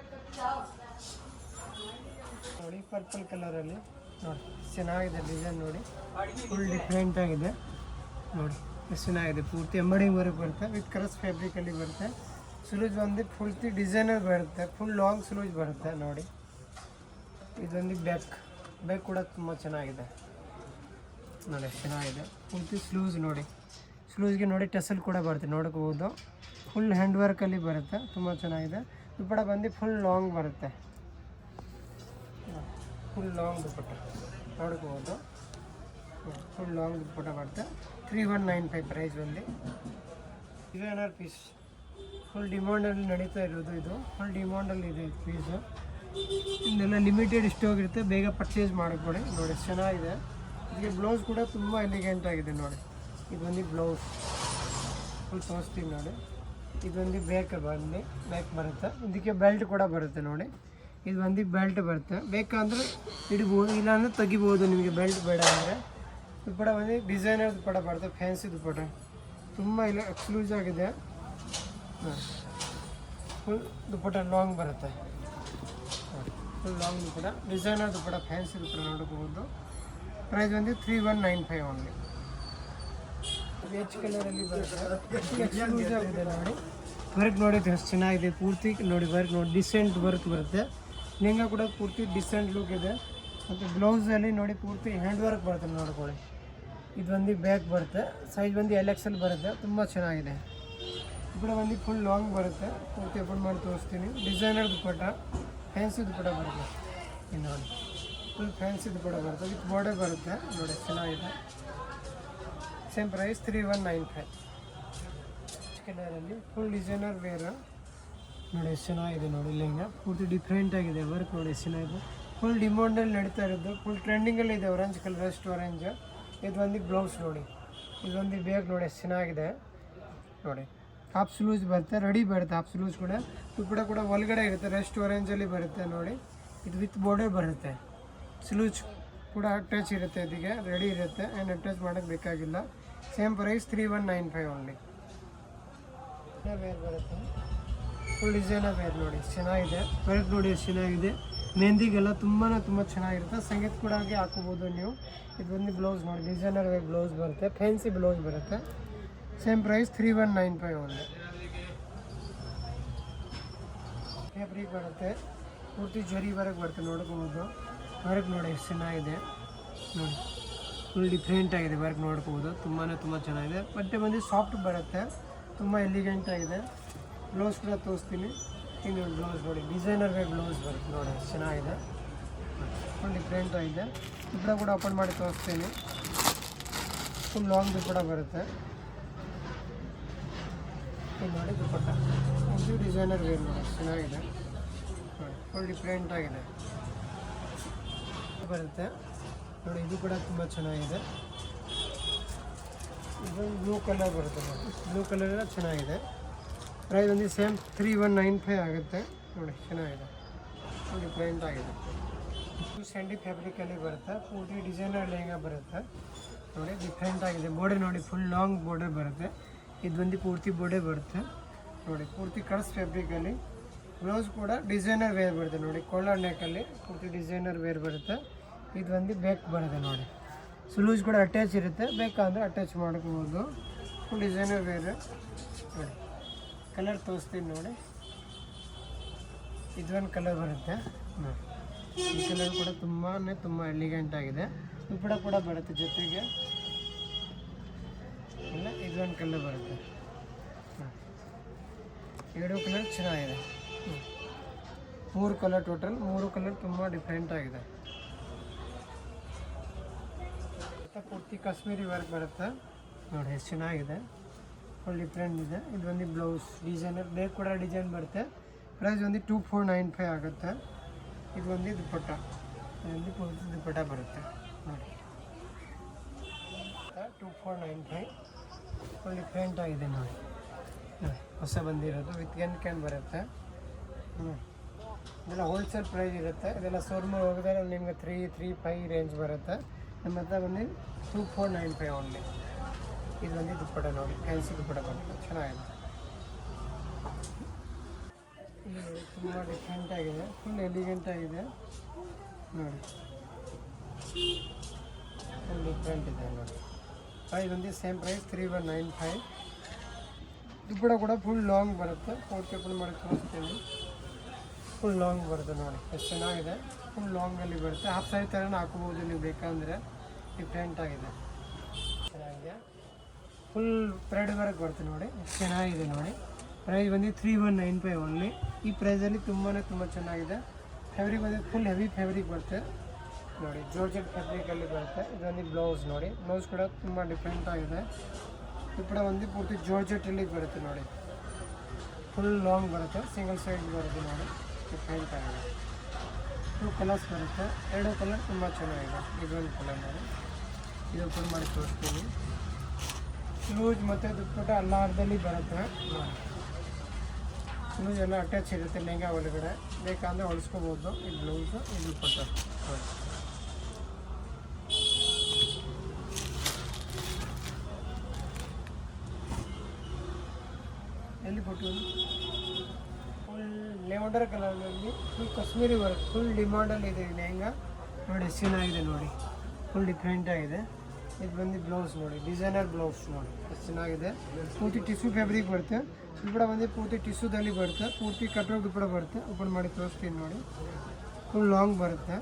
ನೋಡಿ. ಪರ್ಪಲ್ ಕಲರಲ್ಲಿ ನೋಡಿ ಚೆನ್ನಾಗಿದೆ ಡಿಸೈನ್ ನೋಡಿ, ಫುಲ್ ಡಿಫ್ರೆಂಟ್ ಆಗಿದೆ ನೋಡಿ, ಎಷ್ಟು ಚೆನ್ನಾಗಿದೆ. ಪೂರ್ತಿ ಎಂಬಡಿಂಗ್ ವರ್ಕ್ ಬರುತ್ತೆ, ವಿತ್ ಕ್ರಸ್ ಫ್ಯಾಬ್ರಿಕಲ್ಲಿ ಬರುತ್ತೆ. ಸ್ಲೂಜ್ ಒಂದು ಪೂರ್ತಿ ಡಿಸೈನರ್ ಬರುತ್ತೆ, ಫುಲ್ ಲಾಂಗ್ ಸ್ಲೂಜ್ ಬರುತ್ತೆ ನೋಡಿ. ಇದೊಂದು ಬ್ಯಾಕ್ ಕೂಡ ತುಂಬ ಚೆನ್ನಾಗಿದೆ ನೋಡಿ, ಎಷ್ಟು ಚೆನ್ನಾಗಿದೆ. ಪೂರ್ತಿ ಸ್ಲೂಸ್ ನೋಡಿ, ಸ್ಲೂಸ್ಗೆ ನೋಡಿ ಟಸಲ್ ಕೂಡ ಬರುತ್ತೆ ನೋಡ್ಕೋಬೋದು. ಫುಲ್ ಹ್ಯಾಂಡ್ ವರ್ಕಲ್ಲಿ ಬರುತ್ತೆ, ತುಂಬ ಚೆನ್ನಾಗಿದೆ. ದುಪ್ಪಟ ಬಂದು ಫುಲ್ ಲಾಂಗ್ ಬರುತ್ತೆ, ಫುಲ್ ಲಾಂಗ್ ದುಪ್ಪಟ ನೋಡ್ಕೋಬೋದು. ಫುಲ್ ಲಾಂಗ್ ದುಪ್ಪಟ ಬರುತ್ತೆ. 3195 ಪ್ರೈಸ್ ಬಂದು. ಡಿಸೈನರ್ ಪೀಸ್ ಫುಲ್ ಡಿಮಾಂಡಲ್ಲಿ ನಡೀತಾ ಇರೋದು, ಇದು ಫುಲ್ ಡಿಮಾಂಡಲ್ಲಿ ಇದೆ ಪೀಸು. ಇದೆಲ್ಲ ಲಿಮಿಟೆಡ್ ಸ್ಟಾಕ್ ಇರುತ್ತೆ, ಬೇಗ ಪರ್ಚೇಸ್ ಮಾಡಿಕೊಡಿ ನೋಡಿ, ಚೆನ್ನಾಗಿದೆ. ಇದಕ್ಕೆ ಬ್ಲೌಸ್ ಕೂಡ ತುಂಬ ಎಲಿಗೆಂಟ್ ಆಗಿದೆ ನೋಡಿ. ಇದೊಂದು ಬ್ಲೌಸ್ ಫುಲ್ ತೋರಿಸ್ತೀವಿ ನೋಡಿ. ಇದೊಂದು ಬ್ಯಾಕ್ ಬರುತ್ತೆ, ಇದಕ್ಕೆ ಬೆಲ್ಟ್ ಕೂಡ ಬರುತ್ತೆ ನೋಡಿ. ಇದು ಒಂದು ಬೆಲ್ಟ್ ಬರುತ್ತೆ, ಬೇಕಂದ್ರೆ ಇಡ್ಬೋದು, ಇಲ್ಲಾಂದರೆ ತೆಗಿಬೋದು ನಿಮಗೆ ಬೆಲ್ಟ್ ಬೇಡ ಅಂದರೆ. ದುಪ್ಪಟ ಬಂದು ಡಿಸೈನರ್ ದುಪ್ಪಟ ಬರುತ್ತೆ, ಫ್ಯಾನ್ಸಿ ದುಪ್ಪಟ ತುಂಬ ಇಲ್ಲ ಎಕ್ಸ್ಕ್ಲೂಸಿವ್ ಆಗಿದೆ. ಫುಲ್ ದುಪ್ಪಟ ಲಾಂಗ್ ಬರುತ್ತೆ, full long dupatta, designer dupatta, fancy dupatta ನೋಡ್ಕೋಬೋದು. ಪ್ರೈಸ್ ಬಂದು 3195 ಓನ್ಲಿ. ರಿಚ್ ಕಲರಲ್ಲಿ ಬರುತ್ತೆ, ಎಕ್ಸ್ಕ್ಲೂಸಿವ್ ಆಗಿದೆ ನೋಡಿ. ವರ್ಕ್ ನೋಡಿ ಎಷ್ಟು ಚೆನ್ನಾಗಿದೆ, ಪೂರ್ತಿ ನೋಡಿ ವರ್ಕ್ ನೋಡಿ, ಡಿಸೆಂಟ್ ವರ್ಕ್ ಬರುತ್ತೆ. ಲೆಹಂಗಾ ಕೂಡ ಪೂರ್ತಿ ಡಿಸೆಂಟ್ ಲುಕ್ ಇದೆ. ಮತ್ತು ಬ್ಲೌಸಲ್ಲಿ ನೋಡಿ ಪೂರ್ತಿ ಹ್ಯಾಂಡ್ ವರ್ಕ್ ಬರುತ್ತೆ ನೋಡ್ಕೊಳ್ಳಿ. ಇದೊಂದು ಬ್ಯಾಕ್ ಬರುತ್ತೆ, ಸೈಜ್ ಬಂದು LXL ಬರುತ್ತೆ, ತುಂಬ ಚೆನ್ನಾಗಿದೆ. ದುಪ್ಪಟ ಬಂದು ಫುಲ್ ಲಾಂಗ್ ಬರುತ್ತೆ, ಪೂರ್ತಿ ಓಪನ್ ಮಾಡಿ ತೋರಿಸ್ತೀನಿ. ಡಿಸೈನರ್ ದುಪ್ಪಟ, ಫ್ಯಾನ್ಸಿ ದುಪ್ಪಟ ಬರುತ್ತೆ. ಇದು ನೋಡಿ ಫುಲ್ ಫ್ಯಾನ್ಸಿ ದುಪ್ಪಟ ಬರುತ್ತೆ, ವಿತ್ ಬಾರ್ಡರ್ ಬರುತ್ತೆ ನೋಡಿ, ಚೆನ್ನಾಗಿದೆ. Same price 3195. ಕಲರಲ್ಲಿ ಫುಲ್ ಡಿಸೈನರ್ ವೇರ್ ನೋಡಿ, ಎಷ್ಟು ಚೆನ್ನಾಗಿದೆ ನೋಡಿ. ಲೆಹಂಗಾ ಪೂರ್ತಿ ಡಿಫ್ರೆಂಟ್ ಆಗಿದೆ, ವರ್ಕ್ ನೋಡಿ ಎಷ್ಟು ಚೆನ್ನಾಗಿದೆ. ಫುಲ್ ಡಿಮಾಂಡಲ್ಲಿ ನಡೀತಾ ಇರೋದು, ಫುಲ್ ಟ್ರೆಂಡಿಂಗಲ್ಲಿ ಇದೆ. ಆರೆಂಜ್ ಕಲರ್, ಅಷ್ಟು ಆರೆಂಜ್. ಇದೊಂದು ಬ್ಲೌಸ್ ನೋಡಿ, ಇದೊಂದು ಬ್ಯಾಗ್ ನೋಡಿ ಎಷ್ಟು ಚೆನ್ನಾಗಿದೆ ನೋಡಿ. ಹಾಫ್ ಸ್ಲೂಸ್ ಬರುತ್ತೆ, ರೆಡಿ ಬರುತ್ತೆ ಹಾಫ್ ಸ್ಲೂಸ್ ಕೂಡ. ದುಪ್ಪಟ ಕೂಡ ಒಳಗಡೆ ಇರುತ್ತೆ, ರೆಸ್ಟ್ ಆರೆಂಜಲ್ಲಿ ಬರುತ್ತೆ ನೋಡಿ. ಇದು ವಿತ್ ಬಾರ್ಡರ್ ಬರುತ್ತೆ ಸ್ಲೂಜ್ ಕೂಡ ಅಟ್ಯಾಚ್ ಇರುತ್ತೆ, ಇದಕ್ಕೆ ರೆಡಿ ಇರುತ್ತೆ, ಏನು ಅಟ್ಯಾಚ್ ಮಾಡೋಕ್ಕೆ ಬೇಕಾಗಿಲ್ಲ. Same price 3195 only. ವೇರ್ ಬರುತ್ತೆ, ಫುಲ್ ಡಿಸೈನರ್ ವೇರ್ ನೋಡಿ, ಚೆನ್ನಾಗಿದೆ. ವರ್ಕ್ ನೋಡಿ ಎಷ್ಟು ಚೆನ್ನಾಗಿದೆ. ಮೆಹಂದಿಗೆಲ್ಲ ತುಂಬ ಚೆನ್ನಾಗಿರುತ್ತೆ. ಸಂಗೀತ ಕೂಡ ಹಾಗೆ ಹಾಕೋಬೋದು ನೀವು. ಇದು ಬಂದು ಬ್ಲೌಸ್ ನೋಡಿ, ಡಿಸೈನರ್ ವೇರ್ ಬ್ಲೌಸ್ ಬರುತ್ತೆ, ಫ್ಯಾನ್ಸಿ ಬ್ಲೌಸ್ ಬರುತ್ತೆ. Same price 3195 only. ಫ್ಯಾಬ್ರಿಕ್ ಬರುತ್ತೆ, ಪೂರ್ತಿ ಜರಿ ವರ್ಕ್ ಬರುತ್ತೆ, ನೋಡ್ಕೋಬೋದು. ವರ್ಕ್ ನೋಡಿ ಎಷ್ಟು ಚೆನ್ನಾಗಿದೆ ನೋಡಿ, ಫುಲ್ ಡಿಫ್ರೆಂಟ್ ಆಗಿದೆ ವರ್ಕ್, ನೋಡ್ಕೋಬೋದು. ತುಂಬ ಚೆನ್ನಾಗಿದೆ. ಬಟ್ಟೆ ಬಂದು ಸಾಫ್ಟ್ ಬರುತ್ತೆ, ತುಂಬ ಎಲಿಗೆಂಟ್ ಆಗಿದೆ. ಬ್ಲೌಸ್ ಕೂಡ ತೋರಿಸ್ತೀನಿ. ಈಗ ನೋಡಿ ಬ್ಲೌಸ್ ನೋಡಿ, ಡಿಸೈನರ್ ವೇರ್ ಬ್ಲೌಸ್ ಬರುತ್ತೆ ನೋಡಿ, ಎಷ್ಟು ಚೆನ್ನಾಗಿದೆ, ಫುಲ್ ಡಿಫ್ರೆಂಟ್ ಆಗಿದೆ. ದುಪ್ಪಟ ಕೂಡ ಓಪನ್ ಮಾಡಿ ತೋರಿಸ್ತೀನಿ. ಫುಲ್ ಲಾಂಗ್ ದುಪ್ಪಟ ಬರುತ್ತೆ. ಇದು ನೋಡಿ ದುಪ್ಪಟ, ಇದು ಡಿಸೈನರ್ ವೇರ್ ನೋಡಿ, ಚೆನ್ನಾಗಿದೆ ನೋಡಿ, ಫುಲ್ ಡಿಫ್ರೆಂಟ್ ಆಗಿದೆ ಬರುತ್ತೆ ನೋಡಿ. ಇದು ಕೂಡ ತುಂಬ ಚೆನ್ನಾಗಿದೆ. ಇದು ಬ್ಲೂ ಕಲರ್ ಬರುತ್ತೆ ನೋಡಿ, ಬ್ಲೂ ಕಲರ್ ಎಲ್ಲ ಚೆನ್ನಾಗಿದೆ. ಪ್ರೈಸ್ ಒಂದು ಸೇಮ್ 3195 ಆಗುತ್ತೆ ನೋಡಿ, ಚೆನ್ನಾಗಿದೆ, ಫುಲ್ ಡಿಫ್ರೆಂಟ್ ಆಗಿದೆ. ಇದು ಸ್ಯಾಂಡಿ ಫ್ಯಾಬ್ರಿಕಲ್ಲಿ ಬರುತ್ತೆ, ಪೂರ್ತಿ ಡಿಸೈನರ್ ಲೆಹಂಗಾ ಬರುತ್ತೆ ನೋಡಿ, ಡಿಫ್ರೆಂಟ್ ಆಗಿದೆ. ಬೋರ್ಡರ್ ನೋಡಿ, ಫುಲ್ ಲಾಂಗ್ ಬೋರ್ಡರ್ ಬರುತ್ತೆ. ಇದು ಬಂದು ಪೂರ್ತಿ ಬೋರ್ಡರ್ ಬರುತ್ತೆ ನೋಡಿ, ಪೂರ್ತಿ ಕಟ್ಸ್ ಫ್ಯಾಬ್ರಿಕಲ್ಲಿ. ಬ್ಲೌಸ್ ಕೂಡ ಡಿಸೈನರ್ ವೇರ್ ಬರುತ್ತೆ ನೋಡಿ, ಕಾಲರ್ ನೆಕ್ಕಲ್ಲಿ ಪೂರ್ತಿ ಡಿಸೈನರ್ ವೇರ್ ಬರುತ್ತೆ. ಇದು ಬಂದು ಬ್ಯಾಕ್ ಬರುತ್ತೆ ನೋಡಿ, ಸ್ಲೂಜ್ ಕೂಡ ಅಟ್ಯಾಚ್ ಇರುತ್ತೆ, ಬೇಕಂದರೆ ಅಟ್ಯಾಚ್ ಮಾಡ್ಕೋಬೋದು. ಫುಲ್ ಡಿಸೈನರ್ ವೇರ್ ನೋಡಿ. ಕಲರ್ ತೋರಿಸ್ತೀನಿ ನೋಡಿ, ಇದೊಂದು ಕಲರ್ ಬರುತ್ತೆ ನೋಡಿ. ಈ ಕಲರ್ ಕೂಡ ತುಂಬ ಎಲಿಗೆಂಟ್ ಆಗಿದೆ. ದುಪ್ಪಟ ಕೂಡ ಬರುತ್ತೆ ಜೊತೆಗೆ. ಇಲ್ಲ ಇದೊಂದು ಕಲರ್ ಬರುತ್ತೆ, ಎರಡು ಕಲರ್ ಚೆನ್ನಾಗಿದೆ. 3 ಕಲರ್ ಟೋಟಲ್, 3 ಕಲರ್ ತುಂಬ ಡಿಫ್ರೆಂಟ್ ಆಗಿದೆ. ಪೂರ್ತಿ ಕಾಶ್ಮೀರಿ ವರ್ಕ್ ಬರುತ್ತೆ ನೋಡಿ, ಎಷ್ಟು ಚೆನ್ನಾಗಿದೆ, ಫುಲ್ ಡಿಫ್ರೆಂಟ್ ಇದೆ. ಇದು ಒಂದು ಬ್ಲೌಸ್ ಡಿಸೈನರ್, ಬೇರೆ ಕೂಡ ಡಿಸೈನ್ ಬರುತ್ತೆ. ಪ್ರೈಸ್ ಒಂದು 2495 ಆಗುತ್ತೆ. ಇದು ಒಂದು ದುಪ್ಪಟ್ಟ, ಒಂದು ಪೂರ್ತಿ ದುಪ್ಪಟ್ಟ ಬರುತ್ತೆ ನೋಡಿ, 2495, ಫುಲ್ ಡಿಫ್ರೆಂಟ್ ಆಗಿದೆ ನೋಡಿ. ಹೊಸ ಬಂದಿರೋದು ವಿತ್ ಕ್ಯಾನ್ ಬರುತ್ತೆ. ಇದೆಲ್ಲ ಹೋಲ್ಸೇಲ್ ಪ್ರೈಸ್ ಇರುತ್ತೆ. ಇದೆಲ್ಲ ಶೋರೂಮ್ ಹೋಗಿದ್ರೆ ನಿಮ್ಗೆ 335 ರೇಂಜ್ ಬರುತ್ತೆ. ನಮ್ಮ ಹತ್ರ ಬಂದು 2495 ಓನ್ಲಿ. ಇದು ಬಂದು ದುಪ್ಪಟ ನೋಡಿ, ಫ್ಯಾನ್ಸಿ ದುಪ್ಪಟ ಬರುತ್ತೆ, ಚೆನ್ನಾಗಿದೆ. ಇದು ನೋಡಿ, ತುಂಬ ಡಿಫ್ರೆಂಟ್ ಆಗಿದೆ, ಫುಲ್ ಎಲಿಗೆಂಟ್ ಆಗಿದೆ ನೋಡಿ, ಫುಲ್ ಡಿಫ್ರೆಂಟ್ ಇದೆ ನೋಡಿ. ಪ್ರೈಸ್ ಬಂದು ಸೇಮ್ ಪ್ರೈಸ್ 3195. ದುಪ್ಪಟ ಕೂಡ ಫುಲ್ ಲಾಂಗ್ ಬರುತ್ತೆ, ಪೂರ್ತಿ ಓಪನ್ ಮಾಡಿ ತೋರಿಸ್ತೀನಿ. ಫುಲ್ ಲಾಂಗ್ ಬರುತ್ತೆ ನೋಡಿ, ಎಷ್ಟು ಚೆನ್ನಾಗಿದೆ. ಫುಲ್ ಲಾಂಗಲ್ಲಿ ಬರುತ್ತೆ, ಹಾಫ್ ಸ್ಯಾರಿ ಥರನೇ ಹಾಕೋಬೋದು ನೀವು ಬೇಕಂದರೆ. ಡಿಫ್ರೆಂಟ್ ಆಗಿದೆ, ಚೆನ್ನಾಗಿದೆ. ಫುಲ್ ಥ್ರೆಡ್ ವರ್ಕ್ ಬರುತ್ತೆ ನೋಡಿ, ಎಷ್ಟು ಚೆನ್ನಾಗಿದೆ ನೋಡಿ. ಪ್ರೈಸ್ ಬಂದು 3195 ಓನ್ಲಿ. ಈ ಪ್ರೈಸಲ್ಲಿ ತುಂಬ ಚೆನ್ನಾಗಿದೆ. ಫ್ಯಾಬ್ರಿಕ್ ಬಂದು ಫುಲ್ ಹೆವಿ ಫ್ಯಾಬ್ರಿಕ್ ಬರುತ್ತೆ ನೋಡಿ, ಜಾರ್ಜೆಟ್ ಫ್ಯಾಬ್ರಿಕಲ್ಲಿ ಬರುತ್ತೆ. ಇದೊಂದು ಬ್ಲೌಸ್ ನೋಡಿ, ಬ್ಲೌಸ್ ಕೂಡ ತುಂಬ ಡಿಫ್ರೆಂಟ್ ಆಗಿದೆ. ದುಪ್ಪಟ ಒಂದು ಪೂರ್ತಿ ಜಾರ್ಜೆಟಲ್ಲಿ ಬರುತ್ತೆ ನೋಡಿ, ಫುಲ್ ಲಾಂಗ್ ಬರುತ್ತೆ, ಸಿಂಗಲ್ ಸೈಡ್ ಬರುತ್ತೆ ನೋಡಿ, ಡಿಫ್ರೆಂಟ್ ಆಗಿದೆ. 2 ಕಲರ್ಸ್ ಬರುತ್ತೆ, 2 ಕಲರ್ ತುಂಬ ಚೆನ್ನಾಗಿದೆ. ಇದೊಂದು ಕಲರ್ ನೋಡಿ, ಇದು ಓಪನ್ ಮಾಡಿ ತೋರಿಸ್ತೀನಿ. ಸ್ಲೂಜ್ ಮತ್ತು ದುಪ್ಪಟ ಅಲ್ಲಾರ್ದಲ್ಲಿ ಬರುತ್ತೆ ನೋಡಿ. ಸ್ಲೂಜ್ ಎಲ್ಲ ಅಟ್ಯಾಚ್ ಇರುತ್ತೆ ಲೆಹಂಗಾ ಒಳಗಡೆ, ಬೇಕಂದರೆ ಹೊಲಿಸ್ಕೋಬೋದು. ಈ ಬ್ಲೌಸು, ಇದು ದುಪ್ಪಟ ನೋಡಿ. ಎಲ್ಲಿ ಕೊಟ್ಟು ಫುಲ್ ಲೆವೆಂಡರ್ ಕಲರ್ನಲ್ಲಿ ಫುಲ್ ಕಾಶ್ಮೀರಿ ವರ್ಕ್, ಫುಲ್ ಡಿಮಾಂಡಲ್ಲಿ ಇದೆ ಈ ಲೆಹಂಗಾ ನೋಡಿ, ಎಷ್ಟು ಚೆನ್ನಾಗಿದೆ ನೋಡಿ, ಫುಲ್ ಡಿಫ್ರೆಂಟ್ ಆಗಿದೆ. ಇದು ಬಂದು ಬ್ಲೌಸ್ ನೋಡಿ, ಡಿಸೈನರ್ ಬ್ಲೌಸ್ ನೋಡಿ, ಎಷ್ಟು ಚೆನ್ನಾಗಿದೆ. ಪೂರ್ತಿ ಟಿಶ್ಯೂ ಫ್ಯಾಬ್ರಿಕ್ ಬರುತ್ತೆ. ದುಪ್ಪಟ ಬಂದು ಪೂರ್ತಿ ಟಿಶ್ಯೂದಲ್ಲಿ ಬರುತ್ತೆ, ಪೂರ್ತಿ ಕಟ್ಟೋಗಿ ದುಪ್ಪಟ ಬರುತ್ತೆ. ಓಪನ್ ಮಾಡಿ ತೋರಿಸ್ತೀನಿ ನೋಡಿ, ಫುಲ್ ಲಾಂಗ್ ಬರುತ್ತೆ.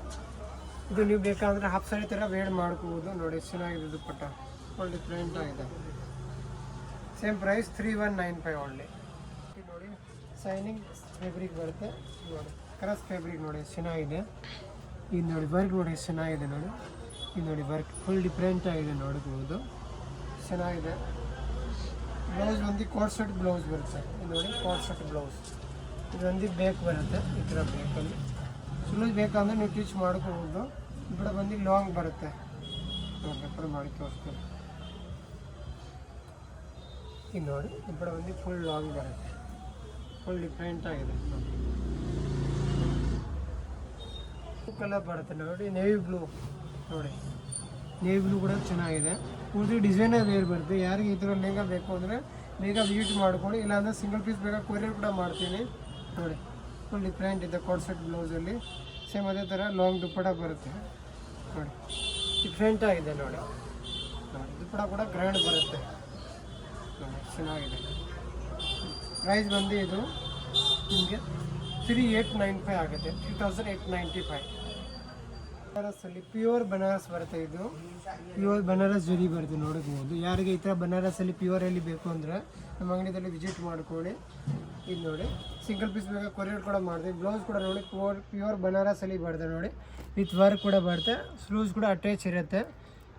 ಇದು ನೀವು ಬೇಕಾದರೆ ಹಾಫ್ ಸ್ಯಾರಿ ಥರ ವೇರ್ ಮಾಡ್ಕೋಬೋದು ನೋಡಿ, ಎಷ್ಟು ಚೆನ್ನಾಗಿದೆ ದುಪ್ಪಟ, ಫುಲ್ ಡಿಫ್ರೆಂಟ್ ಆಗಿದೆ. Same price 3195 only. ನೋಡಿ ಶೈನಿಂಗ್ ಫ್ಯಾಬ್ರಿಕ್ ಬರುತ್ತೆ ನೋಡಿ, ಕ್ರಾಸ್ ಫ್ಯಾಬ್ರಿಕ್ ನೋಡಿ, ಎಷ್ಟು ಚೆನ್ನಾಗಿದೆ. ಇದು ನೋಡಿ ವರ್ಕ್ ನೋಡಿ, ಎಷ್ಟು ಚೆನ್ನಾಗಿದೆ ನೋಡಿ. ಇದು ನೋಡಿ ವರ್ಕ್ ಫುಲ್ ಡಿಫ್ರೆಂಟ್ ಆಗಿದೆ, ನೋಡ್ಬೋದು ಚೆನ್ನಾಗಿದೆ. ಬ್ಲೌಸ್ ಒಂದು ಕೋಟ್ ಸೆಟ್ ಬ್ಲೌಸ್ ಬರುತ್ತೆ. ಇದು ನೋಡಿ ಕೋಟ್ ಸೆಟ್ ಬ್ಲೌಸ್. ಇದೊಂದು ಬೇಕ್ ಬರುತ್ತೆ, ಈ ಥರ ಬೇಕಲ್ಲಿ. ಸ್ಲೂಜ್ ಬೇಕಂದ್ರೆ ನೀವು ಟೀಚ್ ಮಾಡ್ಕೋಬೋದು. ഇവിടെ ಬಂದು ಲಾಂಗ್ ಬರುತ್ತೆ ನೋಡಿ, ಮಾಡಿ ತೋರಿಸ್ತೀನಿ. ಇದು ನೋಡಿ, ഇവിടെ ಬಂದು ಫುಲ್ ಲಾಂಗ್ ಬರುತ್ತೆ, ಫುಲ್ ಡಿಫ್ರೆಂಟ್ ಆಗಿದೆ. ಕಲರ್ ಬರುತ್ತೆ ನೋಡಿ, ನೇವಿ ಬ್ಲೂ ನೋಡಿ, ನೇವಿ ಬ್ಲೂ ಕೂಡ ಚೆನ್ನಾಗಿದೆ. ಪೂರ್ತಿ ಡಿಸೈನರ್ ವೇರ್ ಬರುತ್ತೆ. ಯಾರಿಗೆ ಈ ಥರ ಲೆಹಂಗಾ ಬೇಕು ಅಂದರೆ ಬೇಗ ವಿಸಿಟ್ ಮಾಡ್ಕೊಳ್ಳಿ, ಇಲ್ಲಾಂದರೆ ಸಿಂಗಲ್ ಪೀಸ್ ಬೇಗ ಕೊರಿಯರ್ ಕೂಡ ಮಾಡ್ತೀನಿ ನೋಡಿ. ಫುಲ್ ಡಿಫ್ರೆಂಟ್ ಇದೆ ಕೋಟ್ ಸೆಟ್ ಬ್ಲೌಸಲ್ಲಿ. ಸೇಮ್ ಅದೇ ಥರ ಲಾಂಗ್ ದುಪ್ಪಟ ಬರುತ್ತೆ ನೋಡಿ, ಡಿಫ್ರೆಂಟ್ ಆಗಿದೆ ನೋಡಿ. ನೋಡಿ ದುಪ್ಪಟ ಕೂಡ ಗ್ರ್ಯಾಂಡ್ ಬರುತ್ತೆ ನೋಡಿ, ಚೆನ್ನಾಗಿದೆ. ಪ್ರೈಸ್ ಬಂದು ಇದು ನಿಮಗೆ 3895 ಆಗುತ್ತೆ, 3895. ಬನಾರಸಲ್ಲಿ ಪ್ಯೂರ್ ಬನಾರಸ್ ಬರುತ್ತೆ. ಇದು ಪ್ಯೂರ್ ಬನಾರಸ್ ಜರಿ ಬರುತ್ತೆ ನೋಡಬಹುದು. ಯಾರಿಗೆ ಈ ಥರ ಬನಾರಸಲ್ಲಿ ಪ್ಯೂರಲ್ಲಿ ಬೇಕು ಅಂದರೆ ನಮ್ಮ ಅಂಗಡಿಯಲ್ಲಿ ವಿಸಿಟ್ ಮಾಡ್ಕೊಳ್ಳಿ. ಇದು ನೋಡಿ, ಸಿಂಗಲ್ ಪೀಸ್ ಬೇಕಾ ಕೊರಿಯರ್ ಕೂಡ ಮಾಡ್ತೀವಿ. ಬ್ಲೌಸ್ ಕೂಡ ನೋಡಿ ಪ್ಯೂರ್ ಬನಾರಸಲ್ಲಿ ಬರುತ್ತೆ ನೋಡಿ, ವಿತ್ ವರ್ಕ್ ಕೂಡ ಬರುತ್ತೆ. ಸ್ಲೂಸ್ ಕೂಡ ಅಟ್ಯಾಚ್ ಇರುತ್ತೆ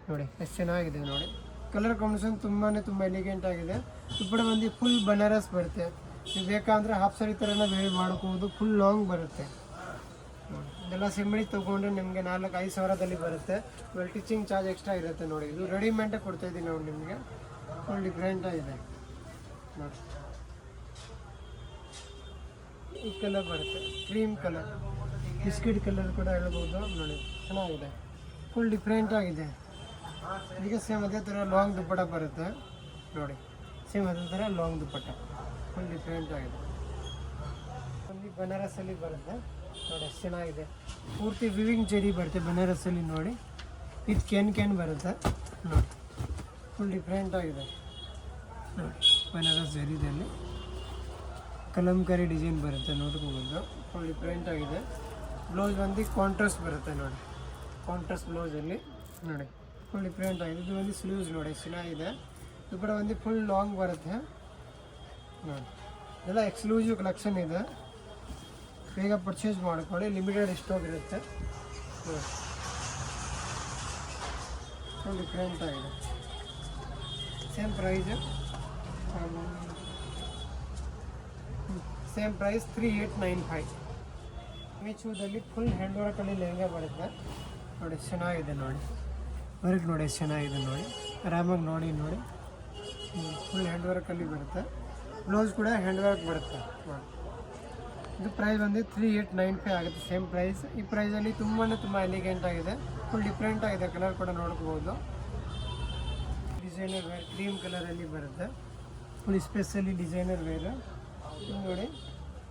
ನೋಡಿ, ಎಷ್ಟು ಚೆನ್ನಾಗಿದೆ ನೋಡಿ. ಕಲರ್ ಕಾಂಬಿನೇಷನ್ ತುಂಬ ಎಲಿಗೆಂಟ್ ಆಗಿದೆ. ದುಪ್ಪಟ ಬಂದು ಫುಲ್ ಬನಾರಸ್ ಬರುತ್ತೆ. ನೀವು ಬೇಕಂದರೆ ಹಾಫ್ ಸಾರಿ ಥರನ ವೇರ್ ಮಾಡ್ಕೋಬೋದು. ಫುಲ್ ಲಾಂಗ್ ಬರುತ್ತೆ. ಇದೆಲ್ಲ ಸಿಂಬಳಿ ತೊಗೊಂಡ್ರೆ ನಿಮಗೆ 4-5 ಸಾವಿರದಲ್ಲಿ ಬರುತ್ತೆ. ಇವಾಗ ಟೀಚಿಂಗ್ ಚಾರ್ಜ್ ಎಕ್ಸ್ಟ್ರಾ ಇರುತ್ತೆ ನೋಡಿ. ಇದು ರೆಡಿಮೇಡೇ ಕೊಡ್ತಾಯಿದ್ದೀನಿ ನೋಡಿ ನಿಮಗೆ. ಫುಲ್ ಡಿಫ್ರೆಂಟಾಗಿದೆ ನೋಡಿ. ಈ ಕಲರ್ ಬರುತ್ತೆ, ಕ್ರೀಮ್ ಕಲರ್, ಬಿಸ್ಕೆಟ್ ಕಲರ್ ಕೂಡ ಹೇಳ್ಬೋದು ನೋಡಿ, ಚೆನ್ನಾಗಿದೆ. ಫುಲ್ ಡಿಫ್ರೆಂಟ್ ಆಗಿದೆ. ಈಗ ಸೇಮ್ ಅದೇ ಥರ ಲಾಂಗ್ ದುಪ್ಪಟ ಬರುತ್ತೆ ನೋಡಿ, ಸೇಮ್ ಅದೇ ಥರ ಲಾಂಗ್ ದುಪ್ಪಟ ಫುಲ್ ಡಿಫ್ರೆಂಟ್ ಆಗಿದೆ. ಒಂದು ಬನಾರಸಲ್ಲಿ ಬರುತ್ತೆ ನೋಡಿ, ಎಷ್ಟು ಚೆನ್ನಾಗಿದೆ. ಪೂರ್ತಿ ವಿವಿಂಗ್ ಜರಿ ಬರುತ್ತೆ ಬನಾರಸಲ್ಲಿ ನೋಡಿ, ಇದು ಕ್ಯಾನ್ ಬರುತ್ತೆ ನೋಡಿ, ಫುಲ್ ಡಿಫ್ರೆಂಟ್ ಆಗಿದೆ ನೋಡಿ. ಬನಾರಸ್ ಜರಿದಲ್ಲಿ ಕಲಂಕಾರಿ ಡಿಸೈನ್ ಬರುತ್ತೆ ನೋಡ್ಕೋಬೋದು, ಫುಲ್ ಡಿಫ್ರೆಂಟ್ ಆಗಿದೆ. ಬ್ಲೌಸ್ ಬಂದು ಕಾಂಟ್ರಾಸ್ಟ್ ಬರುತ್ತೆ ನೋಡಿ, ಕಾಂಟ್ರಾಸ್ಟ್ ಬ್ಲೌಸಲ್ಲಿ ನೋಡಿ, ಫುಲ್ ಡಿಫ್ರೆಂಟ್ ಆಗಿದೆ. ಇದು ಒಂದು ಸ್ಲೀವ್ಸ್ ನೋಡಿ, ಚೆನ್ನಾಗಿದೆ. ಇದು ಕೂಡ ಒಂದು ಫುಲ್ ಲಾಂಗ್ ಬರುತ್ತೆ ನೋಡಿ. ಇದೆಲ್ಲ ಎಕ್ಸ್ಕ್ಲೂಸಿವ್ ಕಲೆಕ್ಷನ್ ಇದೆ, ಬೇಗ ಪರ್ಚೇಸ್ ಮಾಡ್ಕೊಳ್ಳಿ, ಲಿಮಿಟೆಡ್ ಸ್ಟಾಕ್ ಇರುತ್ತೆ ನೋಡಿ. ಫುಲ್ ಡಿಫ್ರೆಂಟ್ ಆಗಿದೆ. Same price 3895. ಮೀಚೂದಲ್ಲಿ ಫುಲ್ ಹ್ಯಾಂಡ್ ವರ್ಕಲ್ಲಿ ಲೆಹಂಗಾ ಬರುತ್ತೆ ನೋಡಿ, ಚೆನ್ನಾಗಿದೆ ನೋಡಿ. ವರ್ಕ್ ನೋಡಿ ಎಷ್ಟು ಚೆನ್ನಾಗಿದೆ ನೋಡಿ, ಆರಾಮಾಗಿ ನೋಡಿ. ಫುಲ್ ಹ್ಯಾಂಡ್ ವರ್ಕಲ್ಲಿ ಬರುತ್ತೆ. ಬ್ಲೌಸ್ ಕೂಡ ಹ್ಯಾಂಡ್ ವರ್ಕ್ ಬರುತ್ತೆ ನೋಡಿ. ಇದು ಪ್ರೈಸ್ ಬಂದು 3895 ಆಗುತ್ತೆ, ಸೇಮ್ ಪ್ರೈಸ್. ಈ ಪ್ರೈಸಲ್ಲಿ ತುಂಬ ಎಲಿಗೆಂಟ್ ಆಗಿದೆ, ಫುಲ್ ಡಿಫ್ರೆಂಟ್ ಆಗಿದೆ. ಕಲರ್ ಕೂಡ ನೋಡ್ಕೋಬೋದು. ಡಿಸೈನರ್ ವೇರ್ ಕ್ರೀಮ್ ಕಲರಲ್ಲಿ ಬರುತ್ತೆ, ಫುಲ್ ಸ್ಪೆಷಲಿ ಡಿಸೈನರ್ ವೇರು ನೋಡಿ.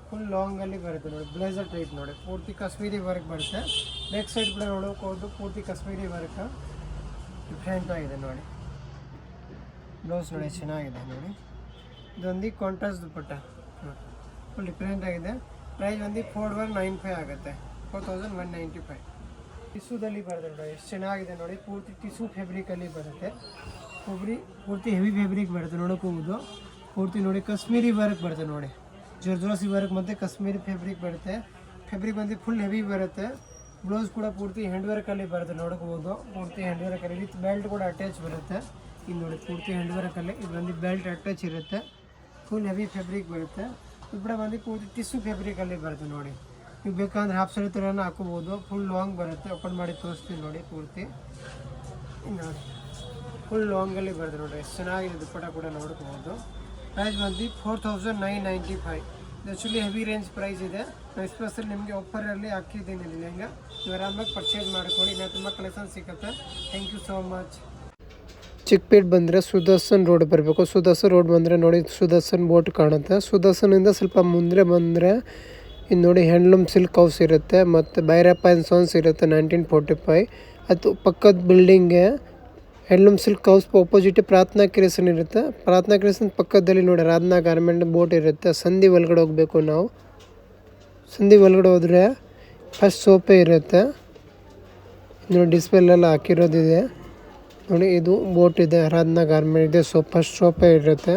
ಫುಲ್ ಲಾಂಗಲ್ಲಿ ಬರುತ್ತೆ ನೋಡಿ, ಬ್ಲೇಸರ್ ಟೈಪ್ ನೋಡಿ, ಪೂರ್ತಿ ಕಾಶ್ಮೀರಿ ವರ್ಕ್ ಬರುತ್ತೆ. ಬ್ಯಾಕ್ ಸೈಡ್ ಕೂಡ ನೋಡೋಕೋದು ಪೂರ್ತಿ ಕಾಶ್ಮೀರಿ ವರ್ಕ್ ಡಿಫ್ರೆಂಟ್ ಆಗಿದೆ ನೋಡಿ. ಬ್ಲೌಸ್ ನೋಡಿ ಚೆನ್ನಾಗಿದೆ ನೋಡಿ. ಇದೊಂದು ಕಾಂಟ್ರಾಸ್ಟ್ ದುಪ್ಪಟ್ಟ ನೋಡಿ, ಫುಲ್ ಡಿಫ್ರೆಂಟ್ ಆಗಿದೆ. ಪ್ರೈಸ್ ಒಂದು 4195 ಆಗುತ್ತೆ, 4195. ಟಿಶ್ಯೂದಲ್ಲಿ ಬರುತ್ತೆ ನೋಡಿ, ಎಷ್ಟು ಚೆನ್ನಾಗಿದೆ ನೋಡಿ. ಪೂರ್ತಿ ಟಿಶ್ಯೂ ಫ್ಯಾಬ್ರಿಕಲ್ಲಿ ಬರುತ್ತೆ, ಪೂರ್ತಿ ಹೆವಿ ಫ್ಯಾಬ್ರಿಕ್ ಬರುತ್ತೆ ನೋಡೋಕೋಬೋದು. ಪೂರ್ತಿ ನೋಡಿ ಕಾಶ್ಮೀರಿ ವರ್ಕ್ ಬರುತ್ತೆ ನೋಡಿ, ಜರ್ದೋಸಿ ವರ್ಕ್ ಮತ್ತು ಕಾಶ್ಮೀರಿ ಫ್ಯಾಬ್ರಿಕ್ ಬರುತ್ತೆ. ಫ್ಯಾಬ್ರಿಕ್ ಬಂದು ಫುಲ್ ಹೆವಿ ಬರುತ್ತೆ. ಬ್ಲೌಸ್ ಕೂಡ ಪೂರ್ತಿ ಹ್ಯಾಂಡ್ ವರ್ಕಲ್ಲಿ ಬರುತ್ತೆ ನೋಡ್ಕೋಬೋದು, ಪೂರ್ತಿ ಹ್ಯಾಂಡ್ ವರ್ಕಲ್ಲಿ ವಿತ್ ಬೆಲ್ಟ್ ಕೂಡ ಅಟ್ಯಾಚ್ ಬರುತ್ತೆ. ಇದು ನೋಡಿ ಪೂರ್ತಿ ಹ್ಯಾಂಡ್ ವರ್ಕಲ್ಲಿ ಇದು ಬಂದು ಬೆಲ್ಟ್ ಅಟ್ಯಾಚ್ ಇರುತ್ತೆ. ಫುಲ್ ಹೆವಿ ಫ್ಯಾಬ್ರಿಕ್ ಬರುತ್ತೆ. ಇದು ಕೂಡ ಬಂದು ಪೂರ್ತಿ ಟಿಶ್ಯೂ ಫ್ಯಾಬ್ರಿಕಲ್ಲಿ ಬರುತ್ತೆ ನೋಡಿ. ನೀವು ಬೇಕಂದ್ರೆ ಹಾಫ್ ಸಾರಿ ಥರನ ಹಾಕೋಬೋದು. ಫುಲ್ ಲಾಂಗ್ ಬರುತ್ತೆ, ಓಪನ್ ಮಾಡಿ ತೋರಿಸ್ತೀನಿ ನೋಡಿ. ಪೂರ್ತಿ ನೋಡಿ ಫುಲ್ ಲಾಂಗಲ್ಲಿ ಬರುತ್ತೆ ನೋಡಿ, ಎಷ್ಟು ಚೆನ್ನಾಗಿದೆ. ದುಪ್ಪಟ ಕೂಡ ನೋಡ್ಕೋಬೋದು. ಪ್ರೈಸ್ ಬಂದು 4995. ಇದು ಆ್ಯಕ್ಚುಲಿ ಹೆವಿ ರೇಂಜ್ ಪ್ರೈಸ್ ಇದೆ. ನಾನು ಸ್ಪೆಷಲ್ ನಿಮಗೆ ಆಫರಲ್ಲಿ ಹಾಕಿದ್ದೀನಿ ಲೆಹಂಗಾ. ನೀವು ಆರಾಮಾಗಿ ಪರ್ಚೇಸ್ ಮಾಡ್ಕೊಳ್ಳಿ, ಇನ್ನೂ ತುಂಬ ಕಲೆಕ್ಷನ್ ಸಿಗುತ್ತೆ. Thank you so much. Chickpet ಬಂದರೆ ಸುದರ್ಶನ್ ರೋಡ್ ಬರಬೇಕು. ಸುದರ್ಶನ್ ರೋಡ್ ಬಂದರೆ ನೋಡಿ ಸುದರ್ಶನ್ ಬೋಟ್ ಕಾಣುತ್ತೆ. ಸುದರ್ಶನಿಂದ ಸ್ವಲ್ಪ ಮುಂದೆ ಬಂದರೆ ಇದು ನೋಡಿ ಹ್ಯಾಂಡ್ಲೂಮ್ ಸಿಲ್ಕ್ ಹೌಸ್ ಇರುತ್ತೆ, ಮತ್ತು ಭೈರಪ್ಪ ಆ್ಯಂಡ್ ಸನ್ಸ್ ಇರುತ್ತೆ 1945. ಅದು ಪಕ್ಕದ ಬಿಲ್ಡಿಂಗ್ಗೆ ಹ್ಯಾಂಡ್ಲೂಮ್ ಸಿಲ್ಕ್ ಹೌಸ್ ಆಪೋಸಿಟ್ ಪ್ರಾರ್ಥನಾ ಕ್ರಿಯೇಷನ್ ಇರುತ್ತೆ. ಪ್ರಾರ್ಥನಾ ಕ್ರಿಯೇಷನ್ ಪಕ್ಕದಲ್ಲಿ ನೋಡಿ ರಾಧನಾ ಗಾರ್ಮೆಂಟ್ ಬೋಟ್ ಇರುತ್ತೆ. ಸಂಧಿ ಒಳಗಡೆ ಹೋಗಬೇಕು ನಾವು. ಸಂಧಿ ಒಳಗಡೆ ಹೋದರೆ ಫಸ್ಟ್ ಸೋಪೆ ಇರುತ್ತೆ ನೋಡಿ, ಡಿಸ್ಪ್ಲೇಲೆಲ್ಲ ಹಾಕಿರೋದಿದೆ ನೋಡಿ. ಇದು ಬೋಟ್ ಇದೆ, ರಾಧನಾ ಗಾರ್ಮೆಂಟ್ ಇದೆ. ಫಸ್ಟ್ ಸೋಪೆ ಇರುತ್ತೆ.